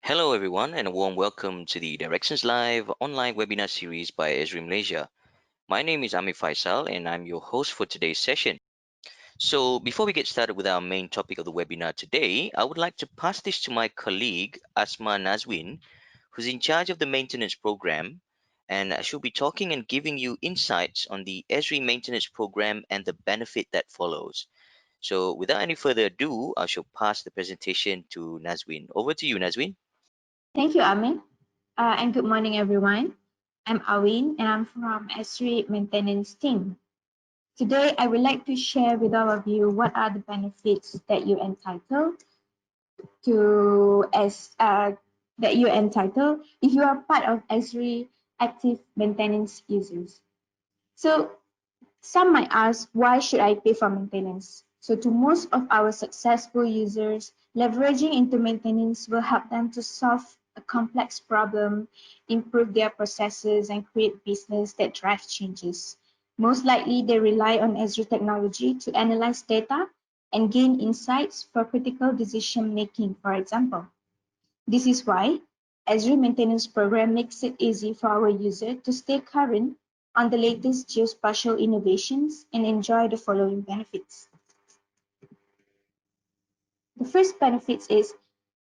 Hello, everyone, and a warm welcome to the Directions Live online webinar series by Esri Malaysia. My name is Ami Faisal, and I'm your host for today's session. So, before we get started with our main topic of the webinar today, I would like to pass this to my colleague Asma Nazwin, who's in charge of the maintenance program, and she'll be talking and giving you insights on the Esri maintenance program and the benefit that follows. So, without any further ado, I shall pass the presentation to Nazwin. Over to you, Nazwin. Thank you, Amin. And good morning, everyone. I'm Awin, and I'm from Esri Maintenance Team. Today, I would like to share with all of you what are the benefits that you entitled to as that you entitled if you are part of Esri active maintenance users. So, some might ask, why should I pay for maintenance? So to most of our successful users, leveraging into maintenance will help them to solve a complex problem, improve their processes, and create business that drives changes. Most likely, they rely on Esri technology to analyze data and gain insights for critical decision making, for example. This is why Esri maintenance program makes it easy for our user to stay current on the latest geospatial innovations and enjoy the following benefits. The first benefit is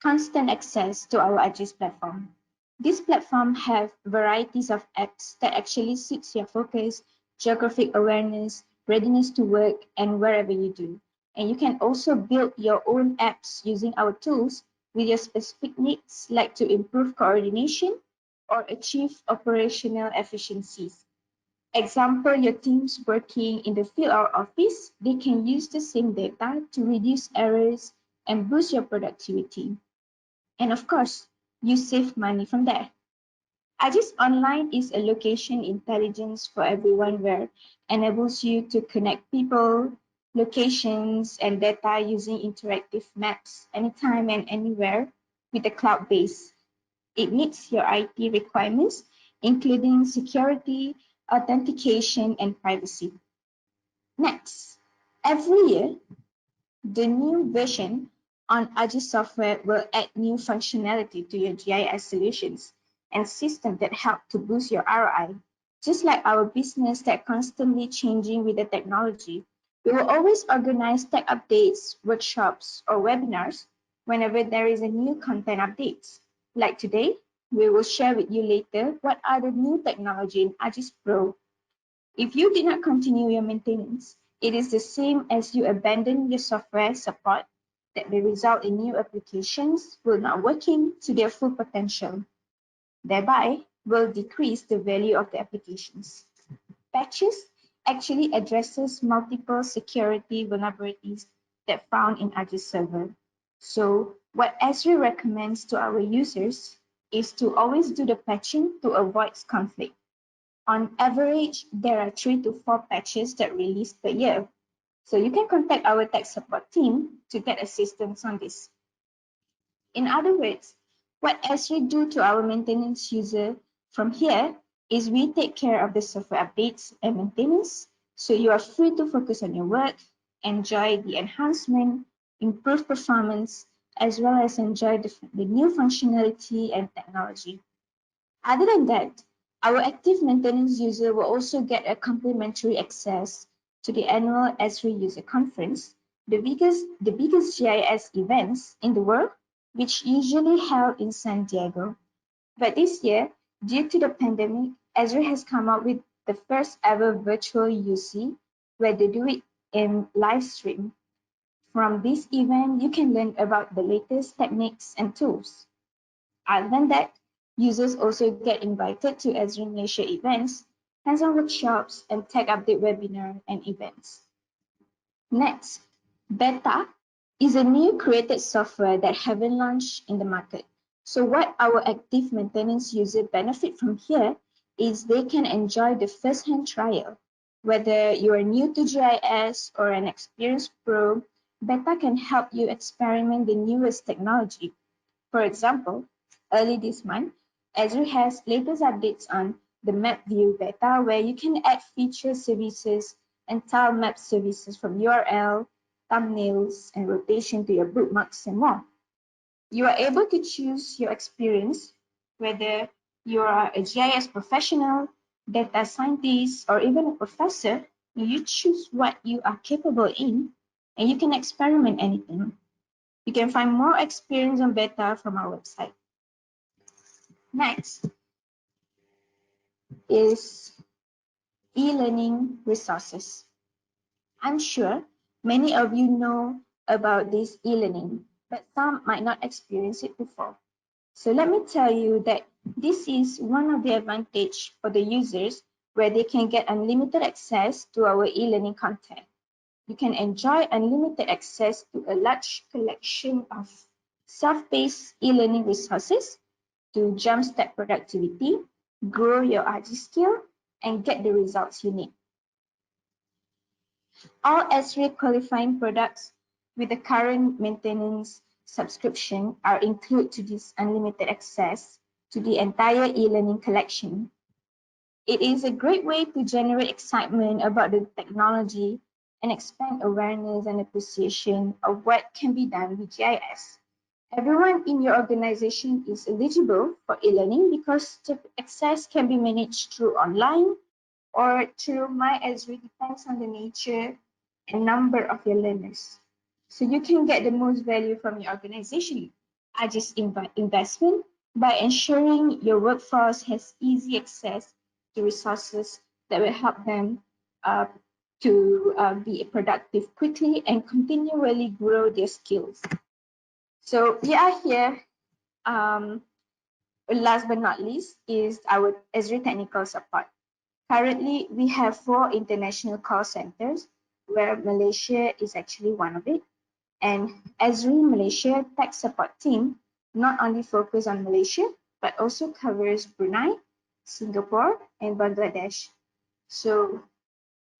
constant access to our ArcGIS platform. This platform have varieties of apps that actually suits your focus, geographic awareness, readiness to work, and wherever you do. And you can also build your own apps using our tools with your specific needs, like to improve coordination or achieve operational efficiencies. Example, your teams working in the field or office, they can use the same data to reduce errors and boost your productivity. And of course, you save money from there. ArcGIS Online is a location intelligence for everyone where enables you to connect people, locations, and data using interactive maps anytime and anywhere with a cloud base. It meets your IT requirements, including security, authentication, and privacy. Next, every year, the new version on ArcGIS software will add new functionality to your GIS solutions and systems that help to boost your ROI. Just like our business that constantly changing with the technology, we will always organize tech updates, workshops, or webinars whenever there is a new content updates. Like today, we will share with you later what are the new technology in ArcGIS Pro. If you did not continue your maintenance, it is the same as you abandon your software support that may result in new applications will not working to their full potential, thereby will decrease the value of the applications. Patches actually addresses multiple security vulnerabilities that found in ArcGIS server. So what Esri recommends to our users is to always do the patching to avoid conflict. On average, there are 3 to 4 patches that release per year. So you can contact our tech support team to get assistance on this. In other words, what Esri do to our maintenance user from here is we take care of the software updates and maintenance, so you are free to focus on your work, enjoy the enhancement, improve performance, as well as enjoy the new functionality and technology. Other than that, our active maintenance user will also get a complimentary access to the annual Esri User Conference, the biggest GIS events in the world, which usually held in San Diego. But this year, due to the pandemic, Esri has come up with the first ever virtual UC where they do it in live stream. From this event, you can learn about the latest techniques and tools. Other than that, users also get invited to Esri Malaysia events, hands-on workshops, and tech update webinar and events. Next, Beta is a new created software that haven't launched in the market. So what our active maintenance user benefit from here is they can enjoy the first-hand trial. Whether you are new to GIS or an experienced pro, Beta can help you experiment the newest technology. For example, early this month, Esri has latest updates on the map view beta where you can add feature services and tile map services from URL, thumbnails, and rotation to your bookmarks and more. You are able to choose your experience, whether you are a GIS professional, data scientist, or even a professor. You choose what you are capable in, and you can experiment anything. You can find more experience and better from our website. Next is e-learning resources. I'm sure many of you know about this e-learning, but some might not experience it before. So let me tell you that this is one of the advantage for the users where they can get unlimited access to our e-learning content. You can enjoy unlimited access to a large collection of self-paced e-learning resources to jumpstart productivity, grow your RG skill, and get the results you need. All Esri qualifying products with the current maintenance subscription are included to this unlimited access to the entire e-learning collection. It is a great way to generate excitement about the technology and expand awareness and appreciation of what can be done with GIS. Everyone in your organization is eligible for e-learning because the access can be managed through online or through MyEsri, depends on the nature and number of your learners. So you can get the most value from your organization. I just investment by ensuring your workforce has easy access to resources that will help them uh, to be productive quickly and continually grow their skills. So we are here. Last but not least is our Esri technical support. Currently, we have 4 international call centers, where Malaysia is actually one of it. And Esri Malaysia Tech Support Team not only focus on Malaysia, but also covers Brunei, Singapore, and Bangladesh. So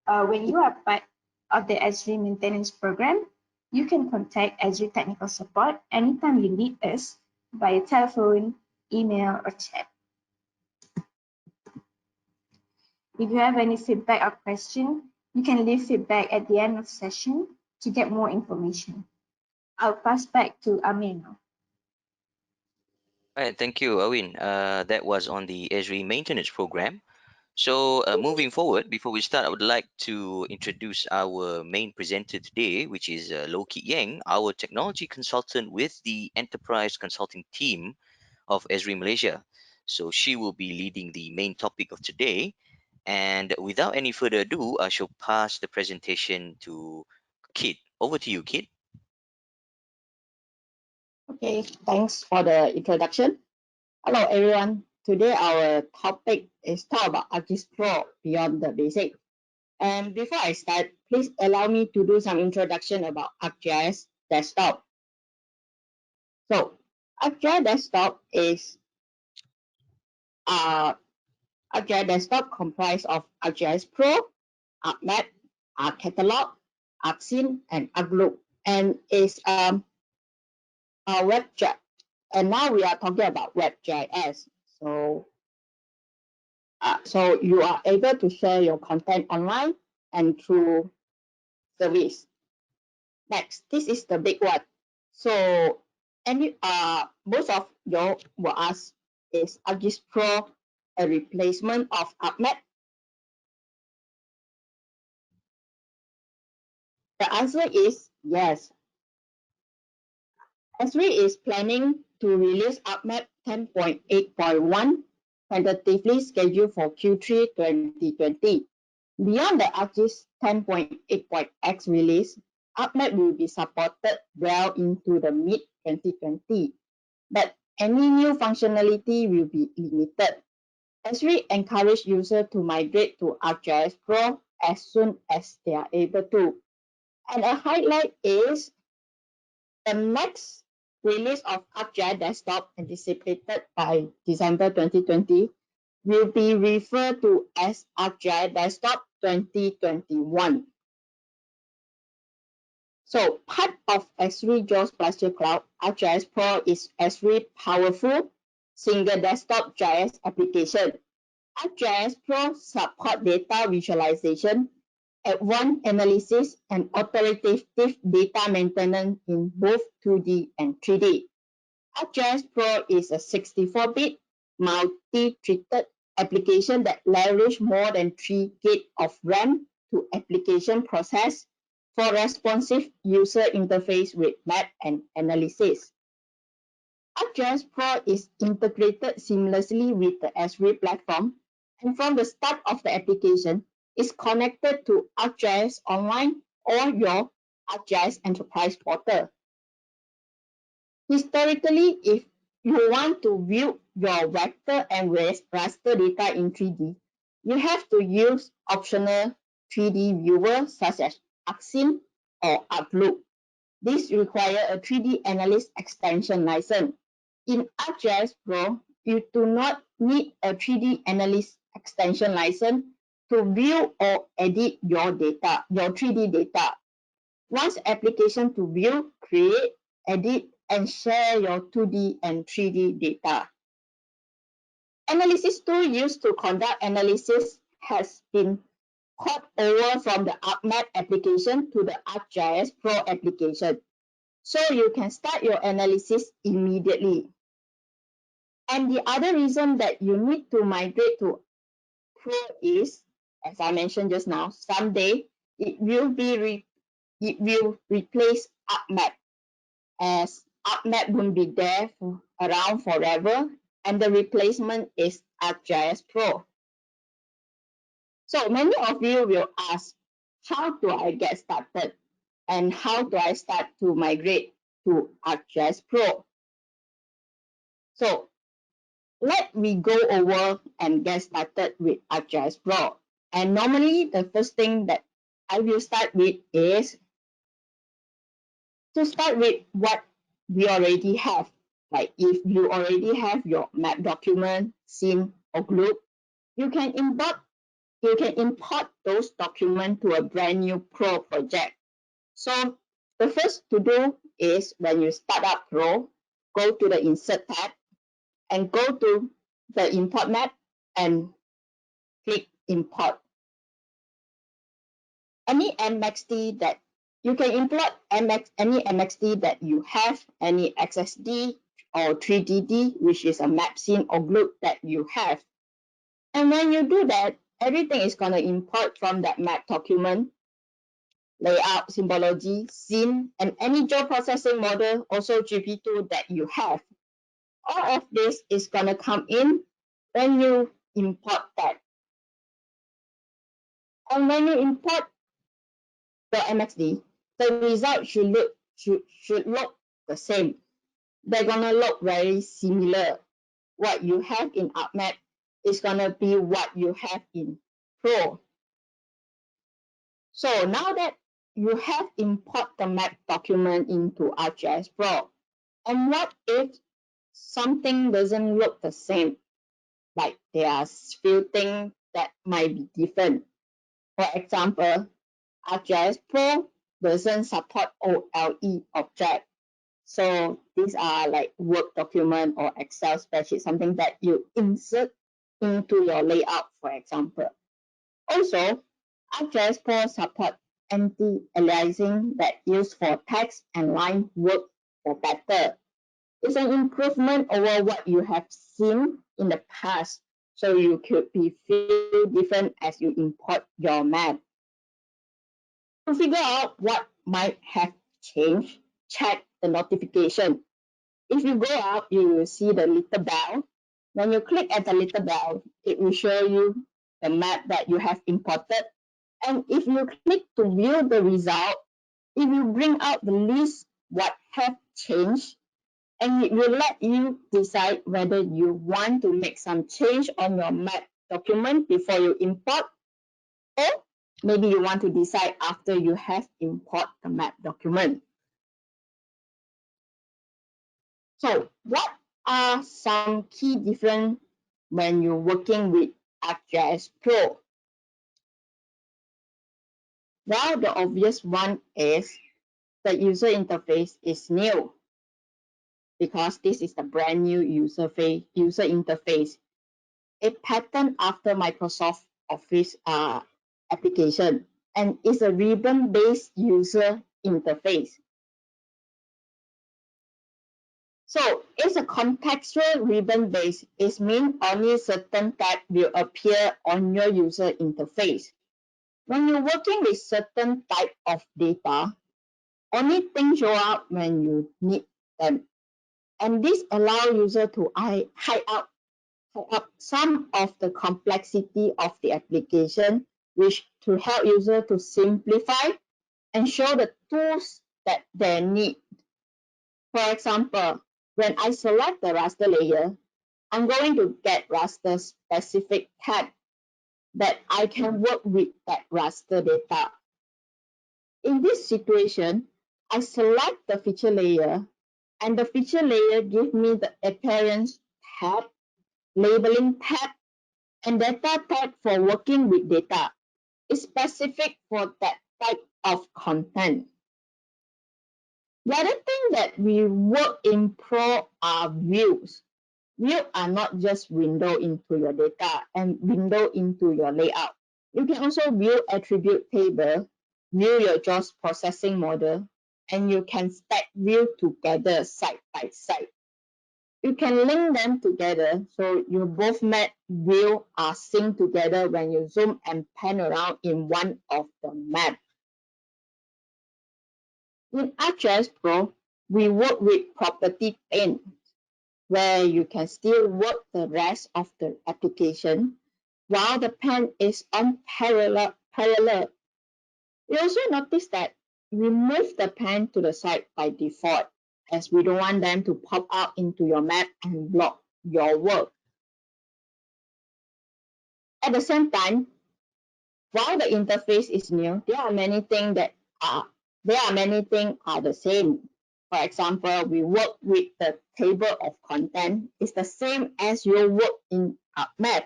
when you are part of the Esri maintenance program, you can contact Esri Technical Support anytime you need us via telephone, email, or chat. If you have any feedback or question, you can leave feedback at the end of the session to get more information. I'll pass back to Amir now. All right, thank you, Owen. That was on the Esri maintenance program. So, moving forward, before we start, I would like to introduce our main presenter today, which is Kit Yeng, our technology consultant with the enterprise consulting team of Esri Malaysia. So, she will be leading the main topic of today. And without any further ado, I shall pass the presentation to Kit. Over to you, Kit. Okay, thanks for the introduction. Hello everyone. Today our topic is talk about ArcGIS Pro beyond the basic. And before I start, please allow me to do some introduction about ArcGIS Desktop. So ArcGIS Desktop is ArcGIS Desktop comprised of ArcGIS Pro, ArcMap, ArcCatalog, ArcScene, and ArcLook, and is a WebGIS. And now we are talking about WebGIS. So you are able to share your content online and through service. Next, this is the big one. So most of you will ask, is ArcGIS Pro a replacement of ArcMap? The answer is yes. Esri is planning to release ArcMap 10.8.1, tentatively scheduled for Q3 2020. Beyond the ArcGIS 10.8.x release, ArcMap will be supported well into the mid-2020, but any new functionality will be limited. Esri encourage users to migrate to ArcGIS Pro as soon as they are able to. And a highlight is the next release of ArcGIS Desktop, anticipated by December 2020, will be referred to as ArcGIS Desktop 2021. So part of Esri Geospatial Cloud, ArcGIS Pro is Esri powerful single desktop GIS application. ArcGIS Pro support data visualization, advanced analysis, and authoritative data maintenance in both 2D and 3D. ArcGIS Pro is a 64-bit multi-threaded application that leverages more than 3 GB of RAM to application process for responsive user interface with map and analysis. ArcGIS Pro is integrated seamlessly with the Esri platform, and from the start of the application, is connected to ArcGIS Online or your ArcGIS Enterprise portal. Historically, if you want to view your vector and raster data in 3D, you have to use optional 3D viewers such as ArcSim or ArcLook. This requires a 3D Analyst extension license. In ArcGIS Pro, you do not need a 3D Analyst extension license to view or edit your 3D data. Once application to view, create, edit, and share your 2D and 3D data. Analysis tool used to conduct analysis has been port over from the ArcMap application to the ArcGIS Pro application, so you can start your analysis immediately. And the other reason that you need to migrate to Pro is, as I mentioned just now, someday it will replace ArcMap, as ArcMap won't be there around forever, and the replacement is ArcGIS Pro. So many of you will ask, how do I get started? And how do I start to migrate to ArcGIS Pro? So let me go over and get started with ArcGIS Pro. And normally the first thing that I will start with is to start with what we already have. Like if you already have your map document, scene, or group, you can import those documents to a brand new Pro project. So the first to do is when you start up Pro, go to the Insert tab and go to the Import Map and click Import. Any MXD that you can import any MXD that you have, any XSD or 3DD, which is a map scene or group that you have. And when you do that, everything is going to import from that map document, layout, symbology, scene, and any geoprocessing model, also GP2 that you have. All of this is going to come in when you import that. And when you import the MXD, the result should look the same. They're gonna look very similar. What you have in ArcMap is gonna be what you have in Pro. So now that you have import the map document into ArcGIS Pro, and what if something doesn't look the same? Like there are few things that might be different. For example, ArcGIS Pro doesn't support OLE object. So these are like Word document or Excel spreadsheet, something that you insert into your layout, for example. Also, ArcGIS Pro support anti-aliasing that used for text and line work for better. It's an improvement over what you have seen in the past, so you could be feel different as you import your map. To figure out what might have changed, check the notification. If you go up, you will see the little bell. When you click at the little bell, it will show you the map that you have imported. And if you click to view the result, it will bring out the list what have changed, and it will let you decide whether you want to make some change on your map document before you import, or maybe you want to decide after you have import the map document. So what are some key difference when you're working with ArcGIS Pro? Well, the obvious one is the user interface is new, because this is the brand new user interface. A pattern after Microsoft Office application, and is a ribbon-based user interface. So it's a contextual ribbon base. It means only certain tab will appear on your user interface. When you're working with certain type of data, only things show up when you need them. And this allows user to hide out some of the complexity of the application, which to help user to simplify and show the tools that they need. For example, when I select the raster layer, I'm going to get raster specific tab that I can work with that raster data. In this situation, I select the feature layer, and the feature layer gives me the appearance tab, labeling tab, and data tab for working with data. It's specific for that type of content. The other thing that we work in Pro are views. Views are not just window into your data and window into your layout. You can also view attribute table, view your JAWS processing model, and you can stack view together side by side. You can link them together so your both map view are synced together when you zoom and pan around in one of the map. In ArcGIS Pro, we work with property pane, where you can still work the rest of the application while the pen is on parallel. You also notice that we move the pen to the side by default, as we don't want them to pop out into your map and block your work. At the same time, while the interface is new, there are many things are the same. For example, we work with the table of content. It's the same as your work in ArcMap.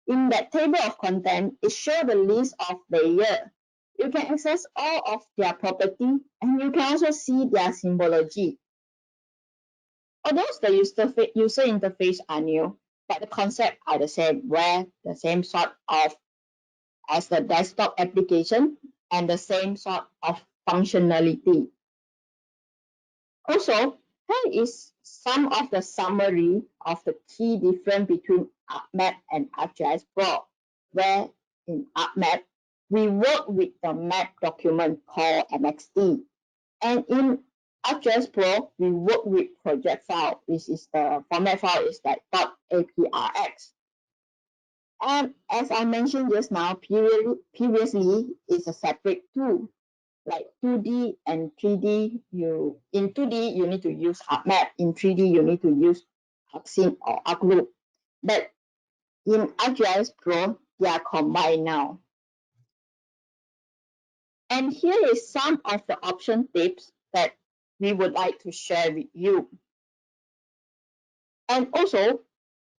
In that table of content, it shows the list of layers. You can access all of their property, and you can also see their symbology. Although the user interface are new, but the concepts are the same, where the same sort of as the desktop application and the same sort of functionality. Also, here is some of the summary of the key difference between ArcMap and ArcGIS Pro, where in ArcMap, we work with the map document called MXD. And in ArcGIS Pro, we work with project file, which is the format file is like .aprx. And as I mentioned just now, previously is a separate tool. Like 2D and 3D, in 2D you need to use ArcMap. In 3D you need to use ArcSync or ArcLoop. But in ArcGIS Pro, they are combined now. And here is some of the option tips that we would like to share with you. And also,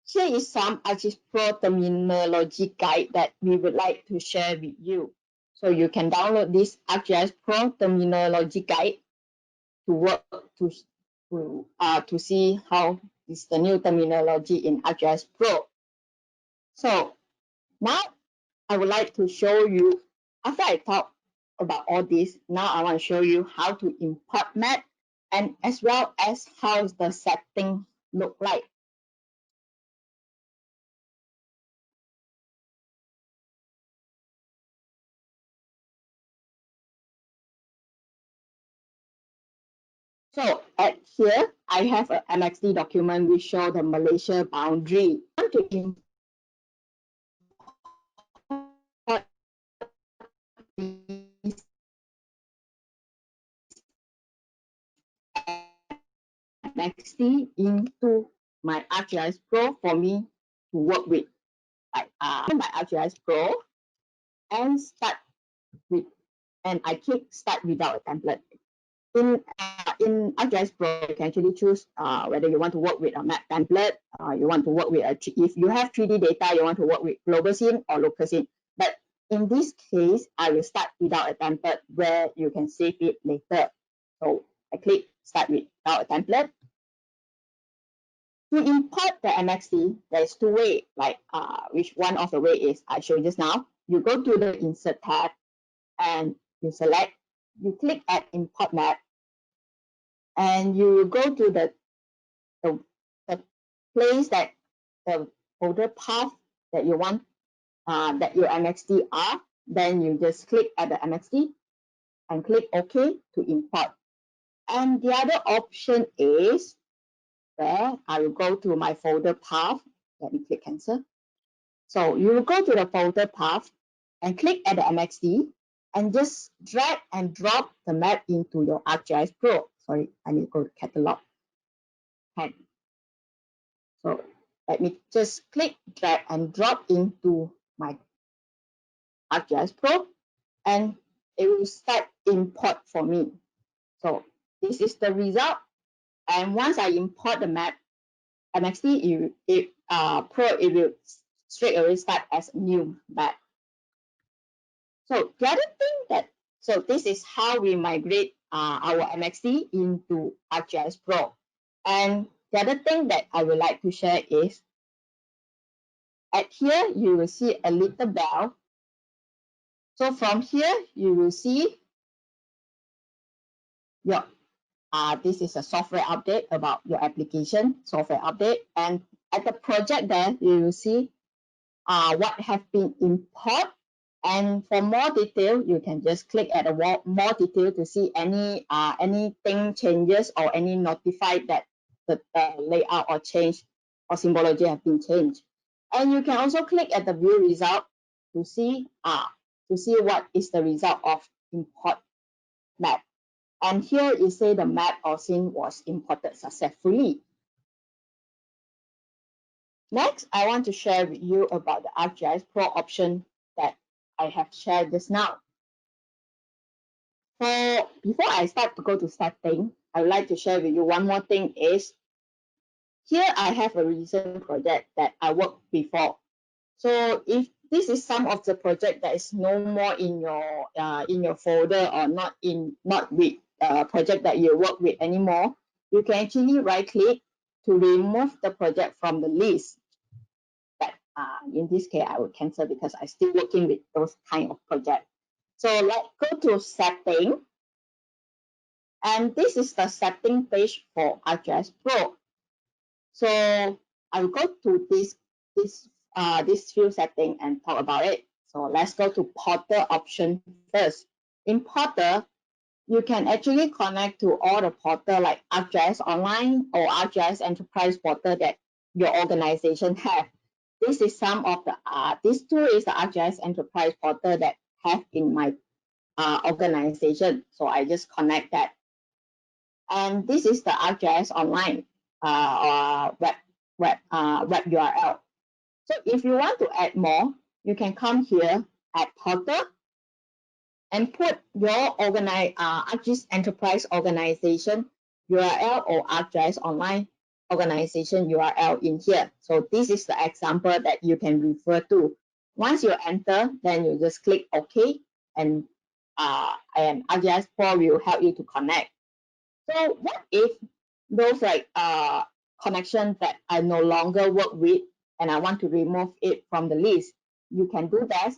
here is some ArcGIS Pro terminology guide that we would like to share with you. So you can download this ArcGIS Pro terminology guide to work to see how is the new terminology in ArcGIS Pro. So now I would like to show you, after I talk about all this, now I want to show you how to import map and as well as how the setting look like. So at here, I have a MXD document which show the Malaysia boundary. I want to import this MXD into my ArcGIS Pro for me to work with. My ArcGIS Pro and start with, and I click start without a template. In ArcGIS Pro, you can actually choose whether you want to work with a map template, you want to work with if you have 3D data, you want to work with global scene or local scene. But in this case, I will start without a template where you can save it later. So I click start without a template. To import the MXD, there's two ways, like which one of the way is I showed just now. You go to the insert tab and you select, you click at import map, and you go to the the place that the folder path that you want that your MXD are, then you just click at the MXD and click OK to import. And the other option is where I will go to my folder path. Let me click cancel. So you will go to the folder path and click at the MXD and just drag and drop the map into your ArcGIS Pro. Sorry, I need to go to catalog. And so let me just click, drag and drop into my ArcGIS Pro and it will start import for me. So this is the result. And once I import the map, MXD, it will straight away start as new map. So the other thing so this is how we migrate our MXD into ArcGIS Pro. And the other thing that I would like to share is at here, you will see a little bell. So from here, you will see your this is a software update about your application, software update. And at the project there, you will see what have been imported. And for more detail, you can just click at the more detail to see anything changes or any notified that the layout or change or symbology have been changed. And you can also click at the view result to see what is the result of import map. And here it say the map or scene was imported successfully. Next, I want to share with you about the ArcGIS Pro option that I have shared just now. So before I start to go to setting, I would like to share with you one more thing is here I have a recent project that I worked before. So if this is some of the project that is no more in your folder or not with project that you work with anymore, you can actually right click to remove the project from the list. But in this case, I will cancel because I'm still working with those kind of projects. So let's go to setting. And this is the setting page for ArcGIS Pro. So I will go to this field setting and talk about it. So let's go to Portal option first. In Portal, you can actually connect to all the portal like ArcGIS Online or ArcGIS Enterprise Portal that your organization have. This is some of the this tool is the ArcGIS Enterprise Portal that have in my organization. So I just connect that. And this is the ArcGIS Online web URL. So if you want to add more, you can come here at Portal and put your ArcGIS Enterprise Organization URL or ArcGIS Online Organization URL in here. So this is the example that you can refer to. Once you enter, then you just click OK, and ArcGIS Pro will help you to connect. So what if those connections that I no longer work with and I want to remove it from the list? You can do that.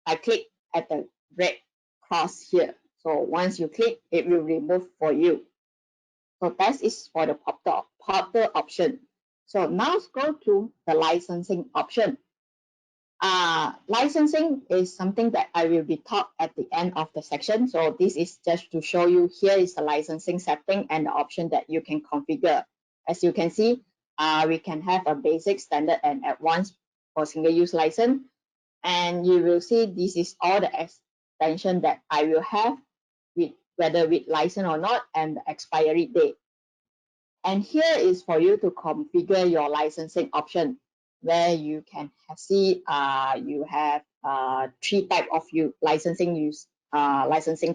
I click at the red cross here. So once you click, it will remove for you. So that is for the portal option. So now let's go to the licensing option. Licensing is something that I will be taught at the end of the section. So this is just to show you here is the licensing setting and the option that you can configure. As you can see, we can have a basic, standard, and advanced for single-use license. And you will see this is all the extension that I will have with whether with license or not and the expiry date. And here is for you to configure your licensing option, where you can see you have three type of licensing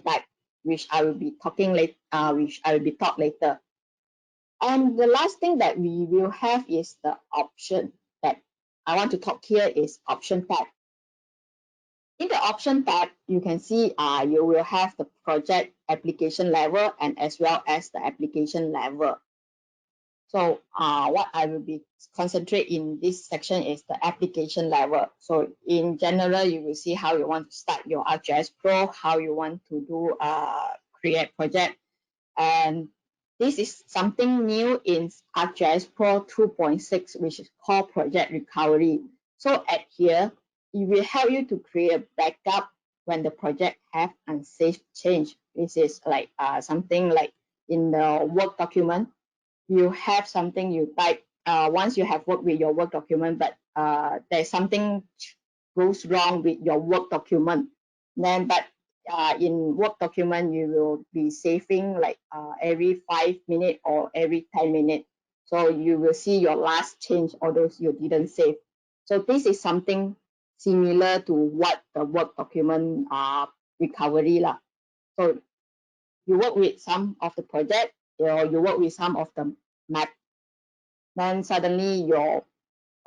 type, which I will be talking later. And the last thing that we will have is the option that I want to talk here is option tab. In the option tab, you can see you will have the project application level and as well as the application level. So what I will be concentrate in this section is the application level. So in general, you will see how you want to start your ArcGIS Pro, how you want to do create project, and This is something new in ArcGIS Pro 2.6, which is called project recovery. So at here, it will help you to create a backup when the project have unsafe change. This is like something like in the work document, you have something you type once you have worked with your work document, but there's something goes wrong with your work document. Then, but in work document, you will be saving like every 5 minutes or every 10 minutes. So you will see your last change, although you didn't save. So this is something similar to what the work document recovery lah. So you work with some of the project, or you work with some of the map, then suddenly you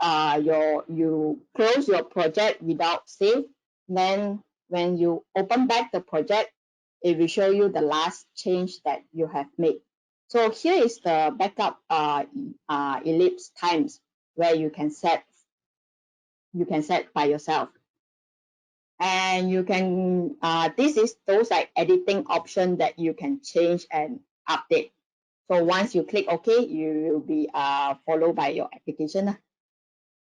close your project without save. Then when you open back the project, it will show you the last change that you have made. So here is the backup ellipse times where you can set by yourself. And you can this is those like editing option that you can change and update. So once you click OK, you will be followed by your application.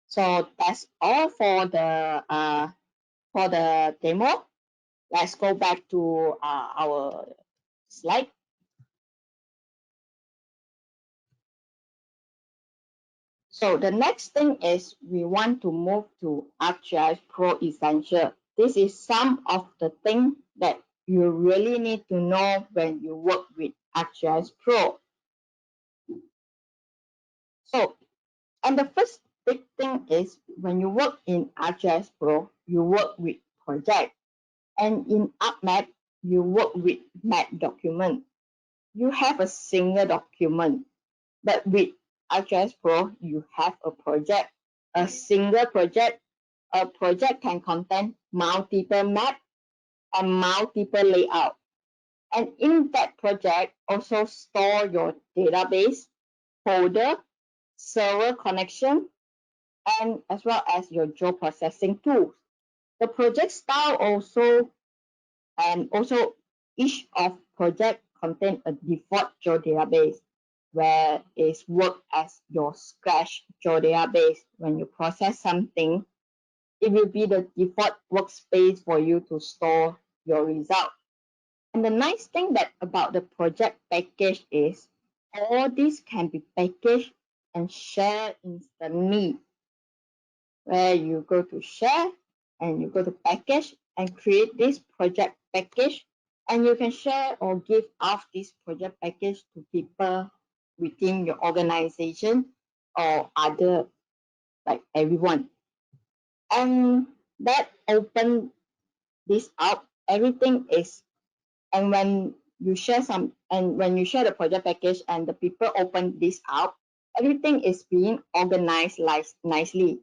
So that's all for the demo. Let's go back to our slide. So the next thing is we want to move to ArcGIS Pro Essentials. This is some of the things that you really need to know when you work with ArcGIS Pro. So, and the first big thing is when you work in ArcGIS Pro, you work with project. And in ArcMap, you work with map document. You have a single document. But with ArcGIS Pro, you have a project, a single project. A project can contain multiple maps and multiple layout. And in that project, also store your database, folder, server connection, and as well as your geoprocessing tools. The project style also each of project contain a default geodatabase where it's work as your scratch geodatabase. When you process something, it will be the default workspace for you to store your result. And the nice thing that about the project package is all this can be packaged and shared instantly, where you go to share and you go to package and create this project package, and you can share or give out this project package to people within your organization or other, like everyone. And that open this up, everything is, and when you share the project package and the people open this out, everything is being organized nicely,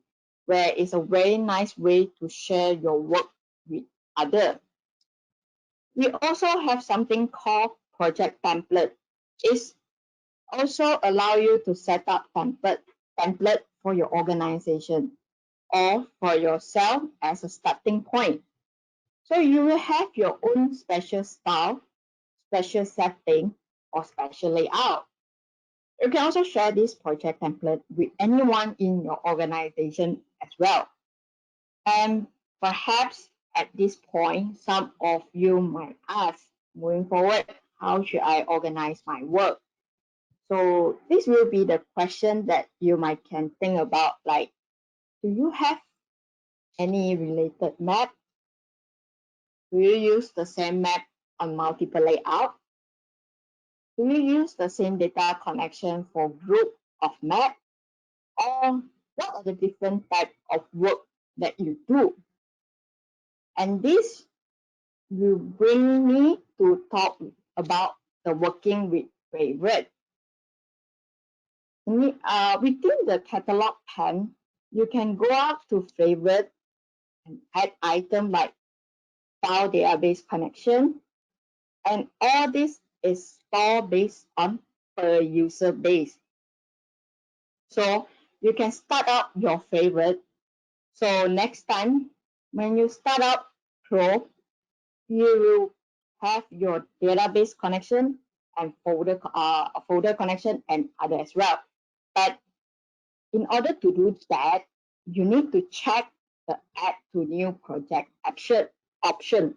where it's a very nice way to share your work with others. We also have something called project template. It's also allow you to set up template for your organization or for yourself as a starting point. So you will have your own special style, special setting, or special layout. You can also share this project template with anyone in your organization as well. And perhaps at this point, some of you might ask, moving forward, how should I organize my work? So this will be the question that you might can think about, like, do you have any related map? Do you use the same map on multiple layout? Do you use the same data connection for group of map? Or what are the different type of work that you do? And this will bring me to talk about the working with favorite. Within the catalog pane, you can go up to favorite and add item like file database connection, and all this is stored based on per user base. So you can start up your favorite. So next time when you start up Pro, you will have your database connection and folder connection and other as well. But in order to do that, you need to check the add to new project option.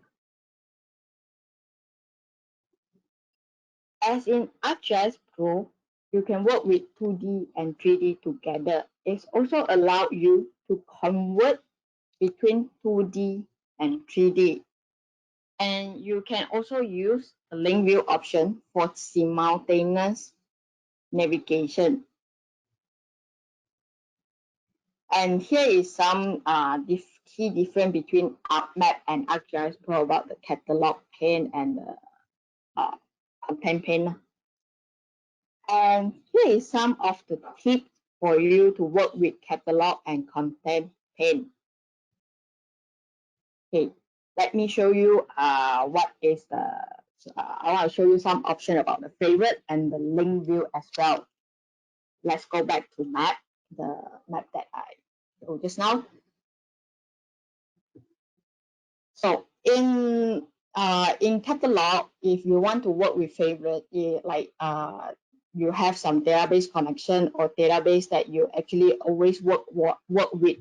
As in ArcGIS Pro, you can work with 2D and 3D together. It also allows you to convert between 2D and 3D. And you can also use the link view option for simultaneous navigation. And here is some key difference between ArcMap and ArcGIS Pro about the catalog pane and the content pane. And here is some of the tips for you to work with catalog and content pane. Okay, let me show you what is the, I want to show you some option about the favorite and the link view as well. Let's go back to map, the map that I showed just now. So in catalog, if you want to work with favorite, you have some database connection or database that you actually always work with,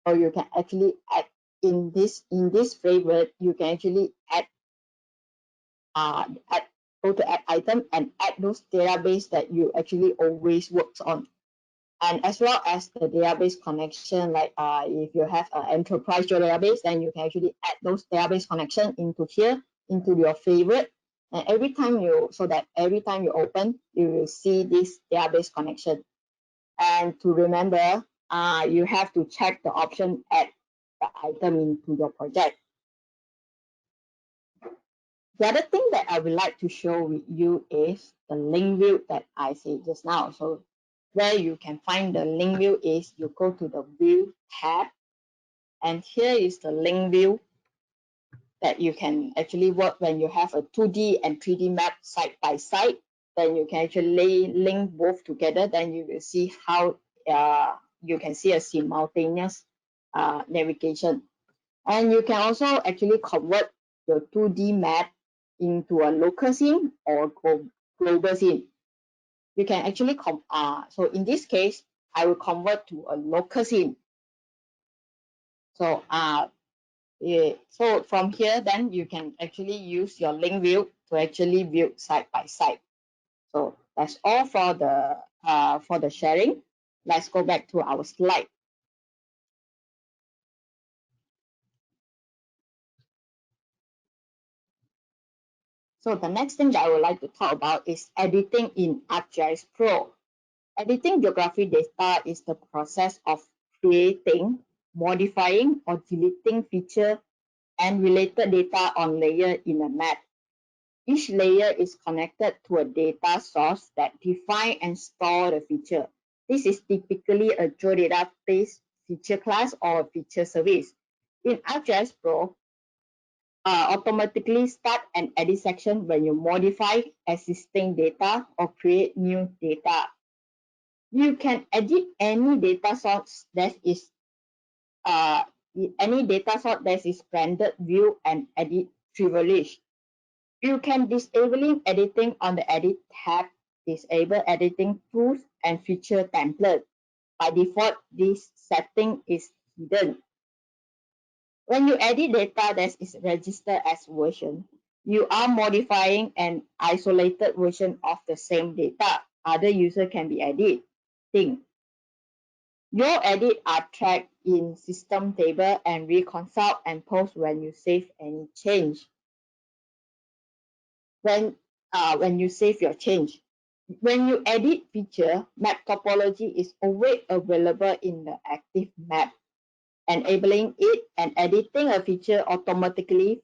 or you can actually add in this favorite, you can actually add go to add item and add those database that you actually always works on. And as well as the database connection, like if you have an enterprise database, then you can actually add those database connection into here, into your favorite. And every time you open, you will see this database connection. And to remember, you have to check the option add the item into your project. The other thing that I would like to show with you is the link view that I said just now. So where you can find the link view is you go to the view tab, and here is the link view that you can actually work when you have a 2D and 3D map side by side. Then you can actually link both together. Then you will see how you can see a simultaneous navigation. And you can also actually convert your 2D map into a local scene or global scene. You can actually so in this case, I will convert to a local scene. So so from here, then you can actually use your link view to actually view side by side. So that's all for the sharing. Let's go back to our slide. So the next thing that I would like to talk about is editing in ArcGIS Pro. Editing geography data is the process of creating, modifying, or deleting feature and related data on layer in a map. Each layer is connected to a data source that define and store the feature. This is typically a geodatabase feature class or a feature service. In ArcGIS Pro, automatically start an edit section when you modify existing data or create new data. You can edit any data source that is branded view and edit privilege. You can disabling editing on the edit tab, disable editing tools and feature template. By default, this setting is hidden. When you edit data that is registered as version, you are modifying an isolated version of the same data. Other user can be editing. Your edits are tracked in system table and reconciled and post when you save any change. When you save your change. When you edit feature, map topology is always available in the active map. Enabling it and editing a feature automatically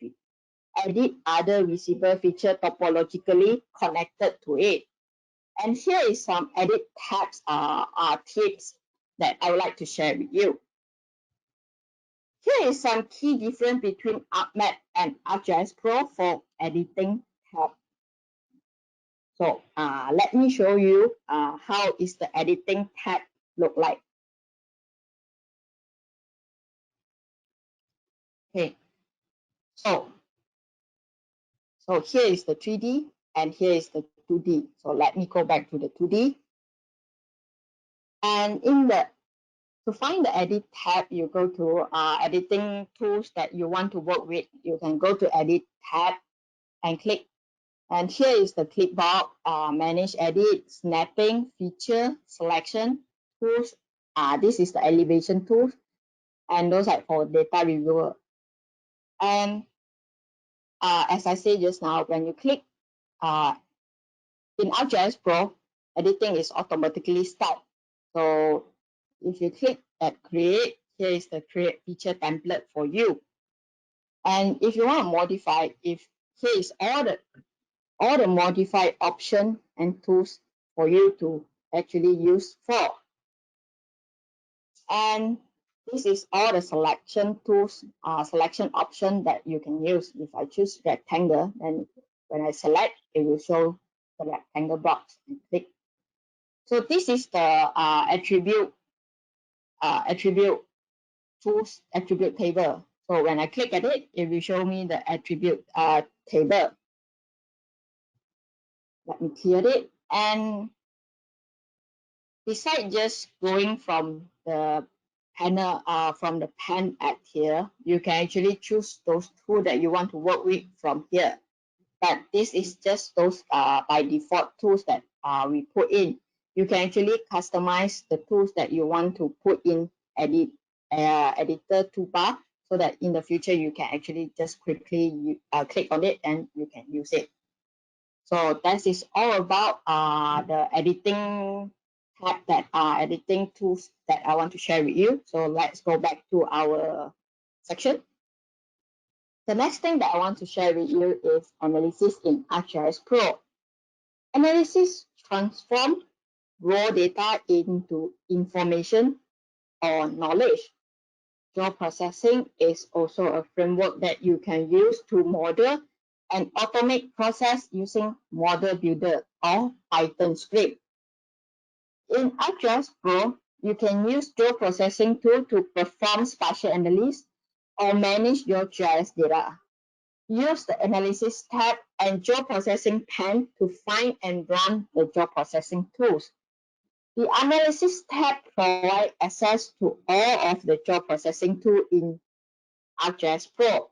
edit other visible feature topologically connected to it. And here is some edit tabs tips that I would like to share with you. Here is some key difference between ArcMap and ArcGIS Pro for editing tab. So let me show you how is the editing tab look like. Okay, so here is the 3D and here is the 2D. So let me go back to the 2D. And to find the edit tab, you go to editing tools that you want to work with. You can go to edit tab and click. And here is the clipboard, manage edit, snapping, feature, selection, tools. This is the elevation tools, and those are for data reviewer. And as I said just now, when you click in ArcGIS Pro, editing is automatically start. So if you click at create, here is the create feature template for you. And if you want to modify, if here is all the modified option and tools for you to actually use for. And this is all the selection tools, selection option that you can use. If I choose rectangle, then when I select, it will show the rectangle box and click. So this is the attribute tools attribute table. So when I click at it, it will show me the attribute table. Let me clear it. And besides just going from the panel, from the pen at here, you can actually choose those tools that you want to work with from here. But this is just those by default tools that we put in. You can actually customize the tools that you want to put in editor toolbar, so that in the future you can actually just quickly click on it and you can use it. So that is all about the editing tab that editing tools that I want to share with you. So let's go back to our section. The next thing that I want to share with you is analysis in ArcGIS Pro. Analysis transforms raw data into information or knowledge. Job processing is also a framework that you can use to model and automate process using Model Builder or Python script. In ArcGIS Pro, you can use job processing tool to perform spatial analysis or manage your GIS data. Use the Analysis tab and Job Processing pane to find and run the job processing tools. The Analysis tab provides access to all of the job processing tools in ArcGIS Pro.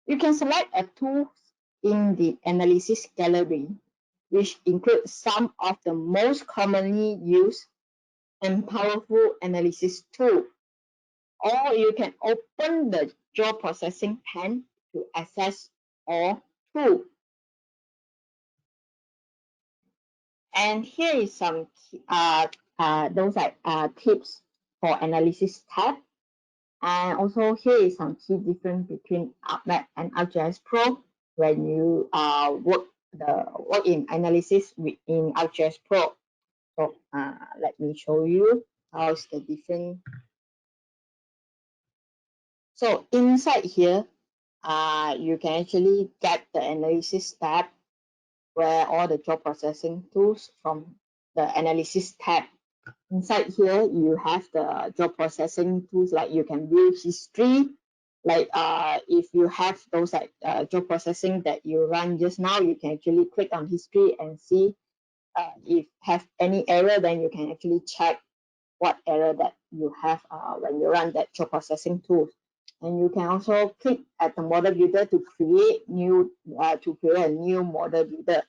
You can select a tool in the Analysis gallery, which includes some of the most commonly used and powerful analysis tools. Or you can open the job processing pane to access all tools. And here is some those tips for analysis tab. And also here is some key difference between ArcMap and ArcGIS Pro when you work in analysis within ArcGIS Pro. So let me show you how is the different. So inside here, you can actually get the analysis tab where all the job processing tools from the analysis tab. Inside here, you have the job processing tools, like you can view history. Like if you have those job processing that you run just now, you can actually click on history and see if have any error, then you can actually check what error that you have when you run that job processing tool. And you can also click at the model builder to create a new model builder.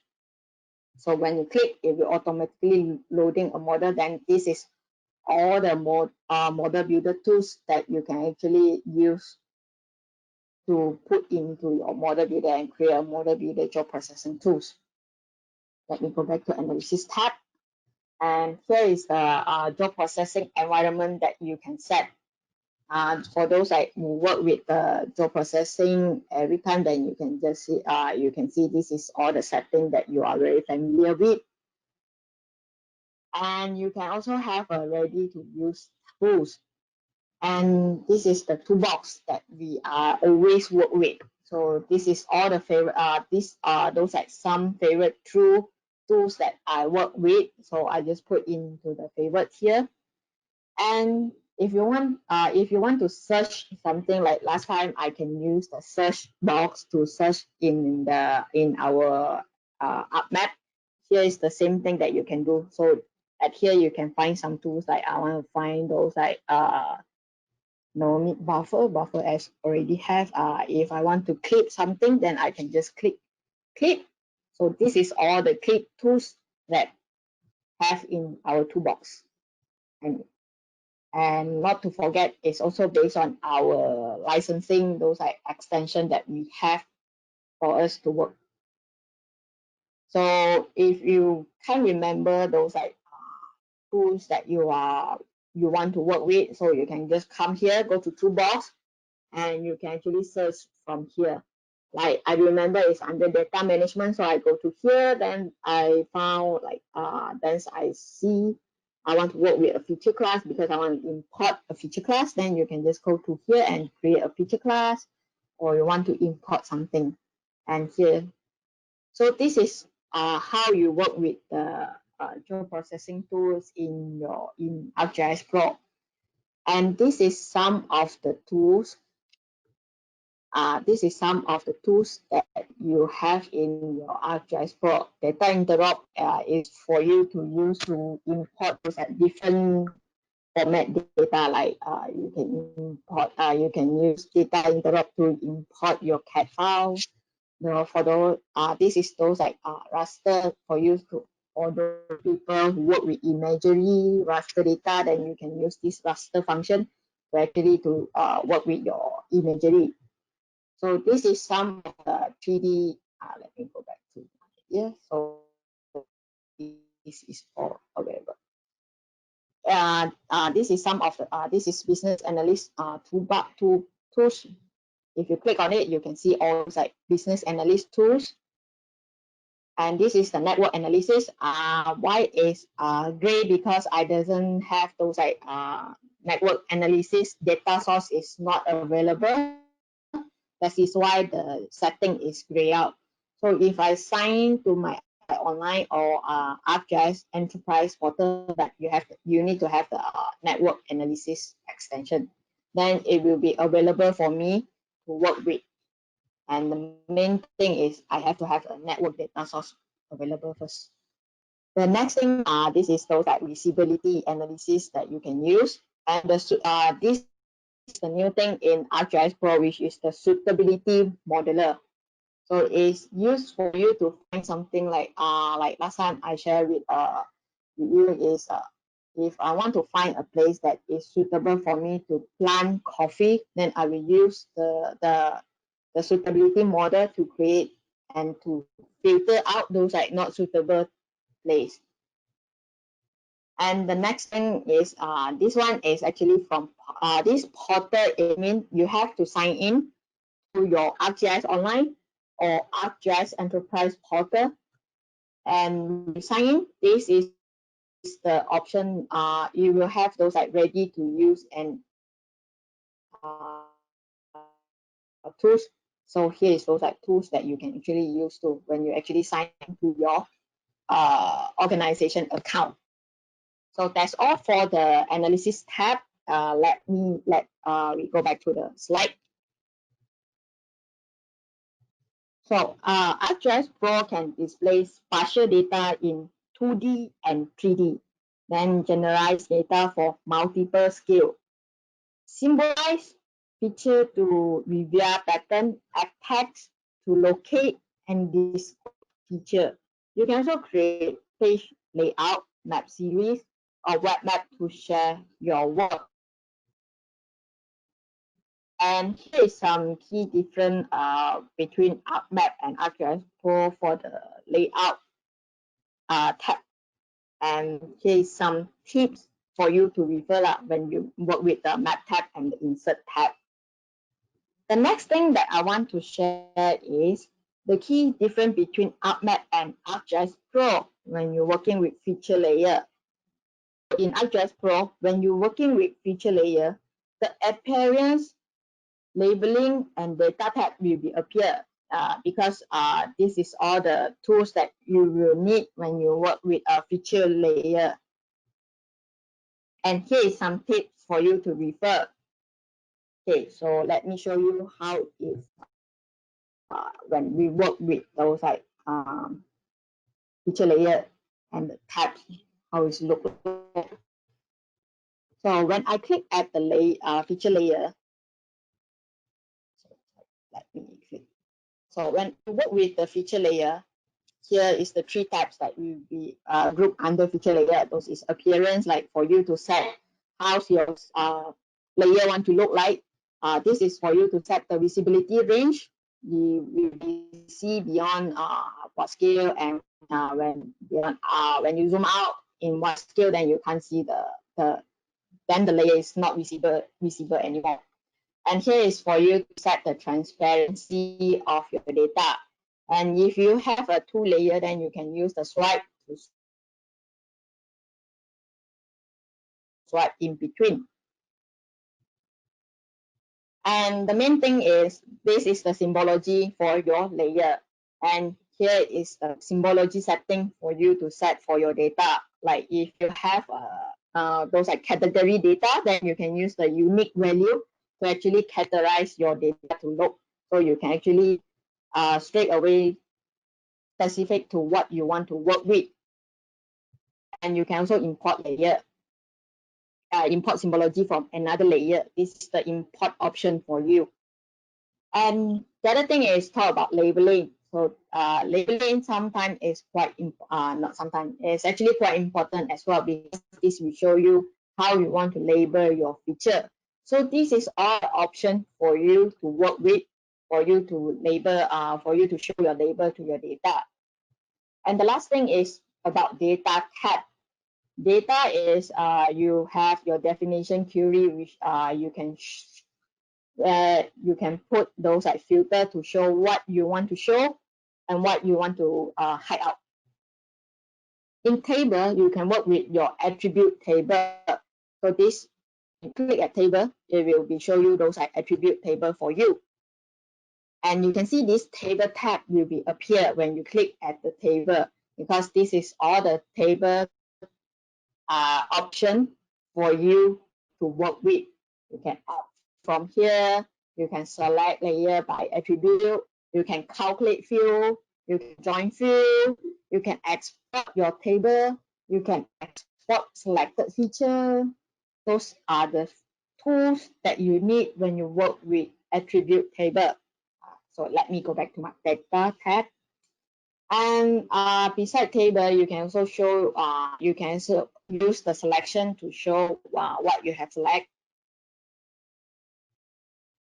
So when you click, it will automatically loading a model. Then this is all the model builder tools that you can actually use to put into your model builder and create a model builder job processing tools. Let me go back to analysis tab. And here is the job processing environment that you can set. For those that you work with job processing every time, then you can just see this is all the setting that you are very familiar with. And you can also have a ready to use tools. And this is the toolbox that we always work with. So this is all the favorite. These are those some favorite tools that I work with. So I just put into the favorites here. And if you want to search something, like last time, I can use the search box to search in our ArcMap. Here is the same thing that you can do. So at here you can find some tools like I want to find those like no need buffer as already have. If I want to clip something, then I can just clip. So this is all the clip tools that have in our toolbox. And not to forget, it's also based on our licensing, those like extension that we have for us to work. So if you can remember those like tools that you want to work with, so you can just come here, go to toolbox, and you can actually search from here. Like I remember it's under data management, so I go to here, then I found like then I see I want to work with a feature class because I want to import a feature class. Then you can just go to here and create a feature class, or you want to import something, and here. So this is how you work with the geoprocessing tools in ArcGIS Pro. And this is some of the tools. This is some of the tools that you have in your ArcGIS Pro. Data interrupt is for you to use to import those at different format data. Like you can import, you can use data interrupt to import your CAD file. For those, this is those like raster for you to for those people who work with imagery raster data. Then you can use this raster function to actually to work with your imagery. So this is some of the 3D. Let me go back to here. So this is all available. This is some of the this is business analyst toolbar tools. If you click on it, you can see all those like business analyst tools. And this is the network analysis. Why is gray? Because I doesn't have those like network analysis data source is not available. That is why the setting is gray out. So if I sign to my ArcGIS Online or ArcGIS Enterprise portal, that you need to have the network analysis extension. Then it will be available for me to work with. And the main thing is I have to have a network data source available first. The next thing, this is those like visibility analysis that you can use. And this is the new thing in ArcGIS Pro, which is the suitability modeler. So it's used for you to find something like last time I shared with you is if I want to find a place that is suitable for me to plant coffee, then I will use the suitability model to create and to filter out those like not suitable place. And the next thing is this one is actually from this portal. It means you have to sign in to your ArcGIS Online or ArcGIS Enterprise portal. And when you sign in, this is the option. You will have those like ready to use and tools. So here is those like tools that you can actually use to when you actually sign into your organization account. So that's all for the analysis tab. Let we go back to the slide. So ArcGIS Pro can display spatial data in 2D and 3D, then generalize data for multiple scale, symbolize feature to reveal pattern, add text to locate and describe feature. You can also create page layout, map series, or web map to share your work. And here is some key difference between ArcMap and ArcGIS Pro for the layout tab. And here is some tips for you to refer when you work with the map tab and the insert tab. The next thing that I want to share is the key difference between ArcMap and ArcGIS Pro when you're working with feature layer. In ArcGIS Pro, when you're working with feature layer, the appearance, labeling, and data tab will be appear because this is all the tools that you will need when you work with a feature layer. And here is some tips for you to refer. Okay, so let me show you how it is when we work with those like feature layer and the tabs, how it look like. So when I click at the feature layer, let me click. So when you work with the feature layer, here is the three tabs that will be grouped under feature layer. Those is appearance, like for you to set how's your layer want to look like. This is for you to set the visibility range. You will see beyond what scale, and when you zoom out in what scale, then you can't see then the layer is not visible anymore. And here is for you to set the transparency of your data. And if you have a two layer, then you can use the swipe to swipe in between. And the main thing is, this is the symbology for your layer. And here is the symbology setting for you to set for your data. Like if you have those like category data, then you can use the unique value to actually categorize your data to look. So you can actually straight away specific to what you want to work with. And you can also import layer, import symbology from another layer. This is the import option for you. And the other thing is talk about labeling. So labeling sometimes is quite not sometimes, it's actually quite important as well, because this will show you how you want to label your feature. So this is all option for you to work with, for you to label, for you to show your label to your data. And the last thing is about data tab. Data is you have your definition query, which you can put those like filter to show what you want to show and what you want to hide out. In table, you can work with your attribute table. So this, you click at table, it will be show you those like attribute table for you. And you can see this table tab will be appear when you click at the table, because this is all the table option for you to work with. You can add from here, you can select layer by attribute, you can calculate field, you can join field, you can export your table, you can export selected feature. Those are the tools that you need when you work with attribute table. So let me go back to my data tab. And beside table, you can also show, you can also use the selection to show what you have select.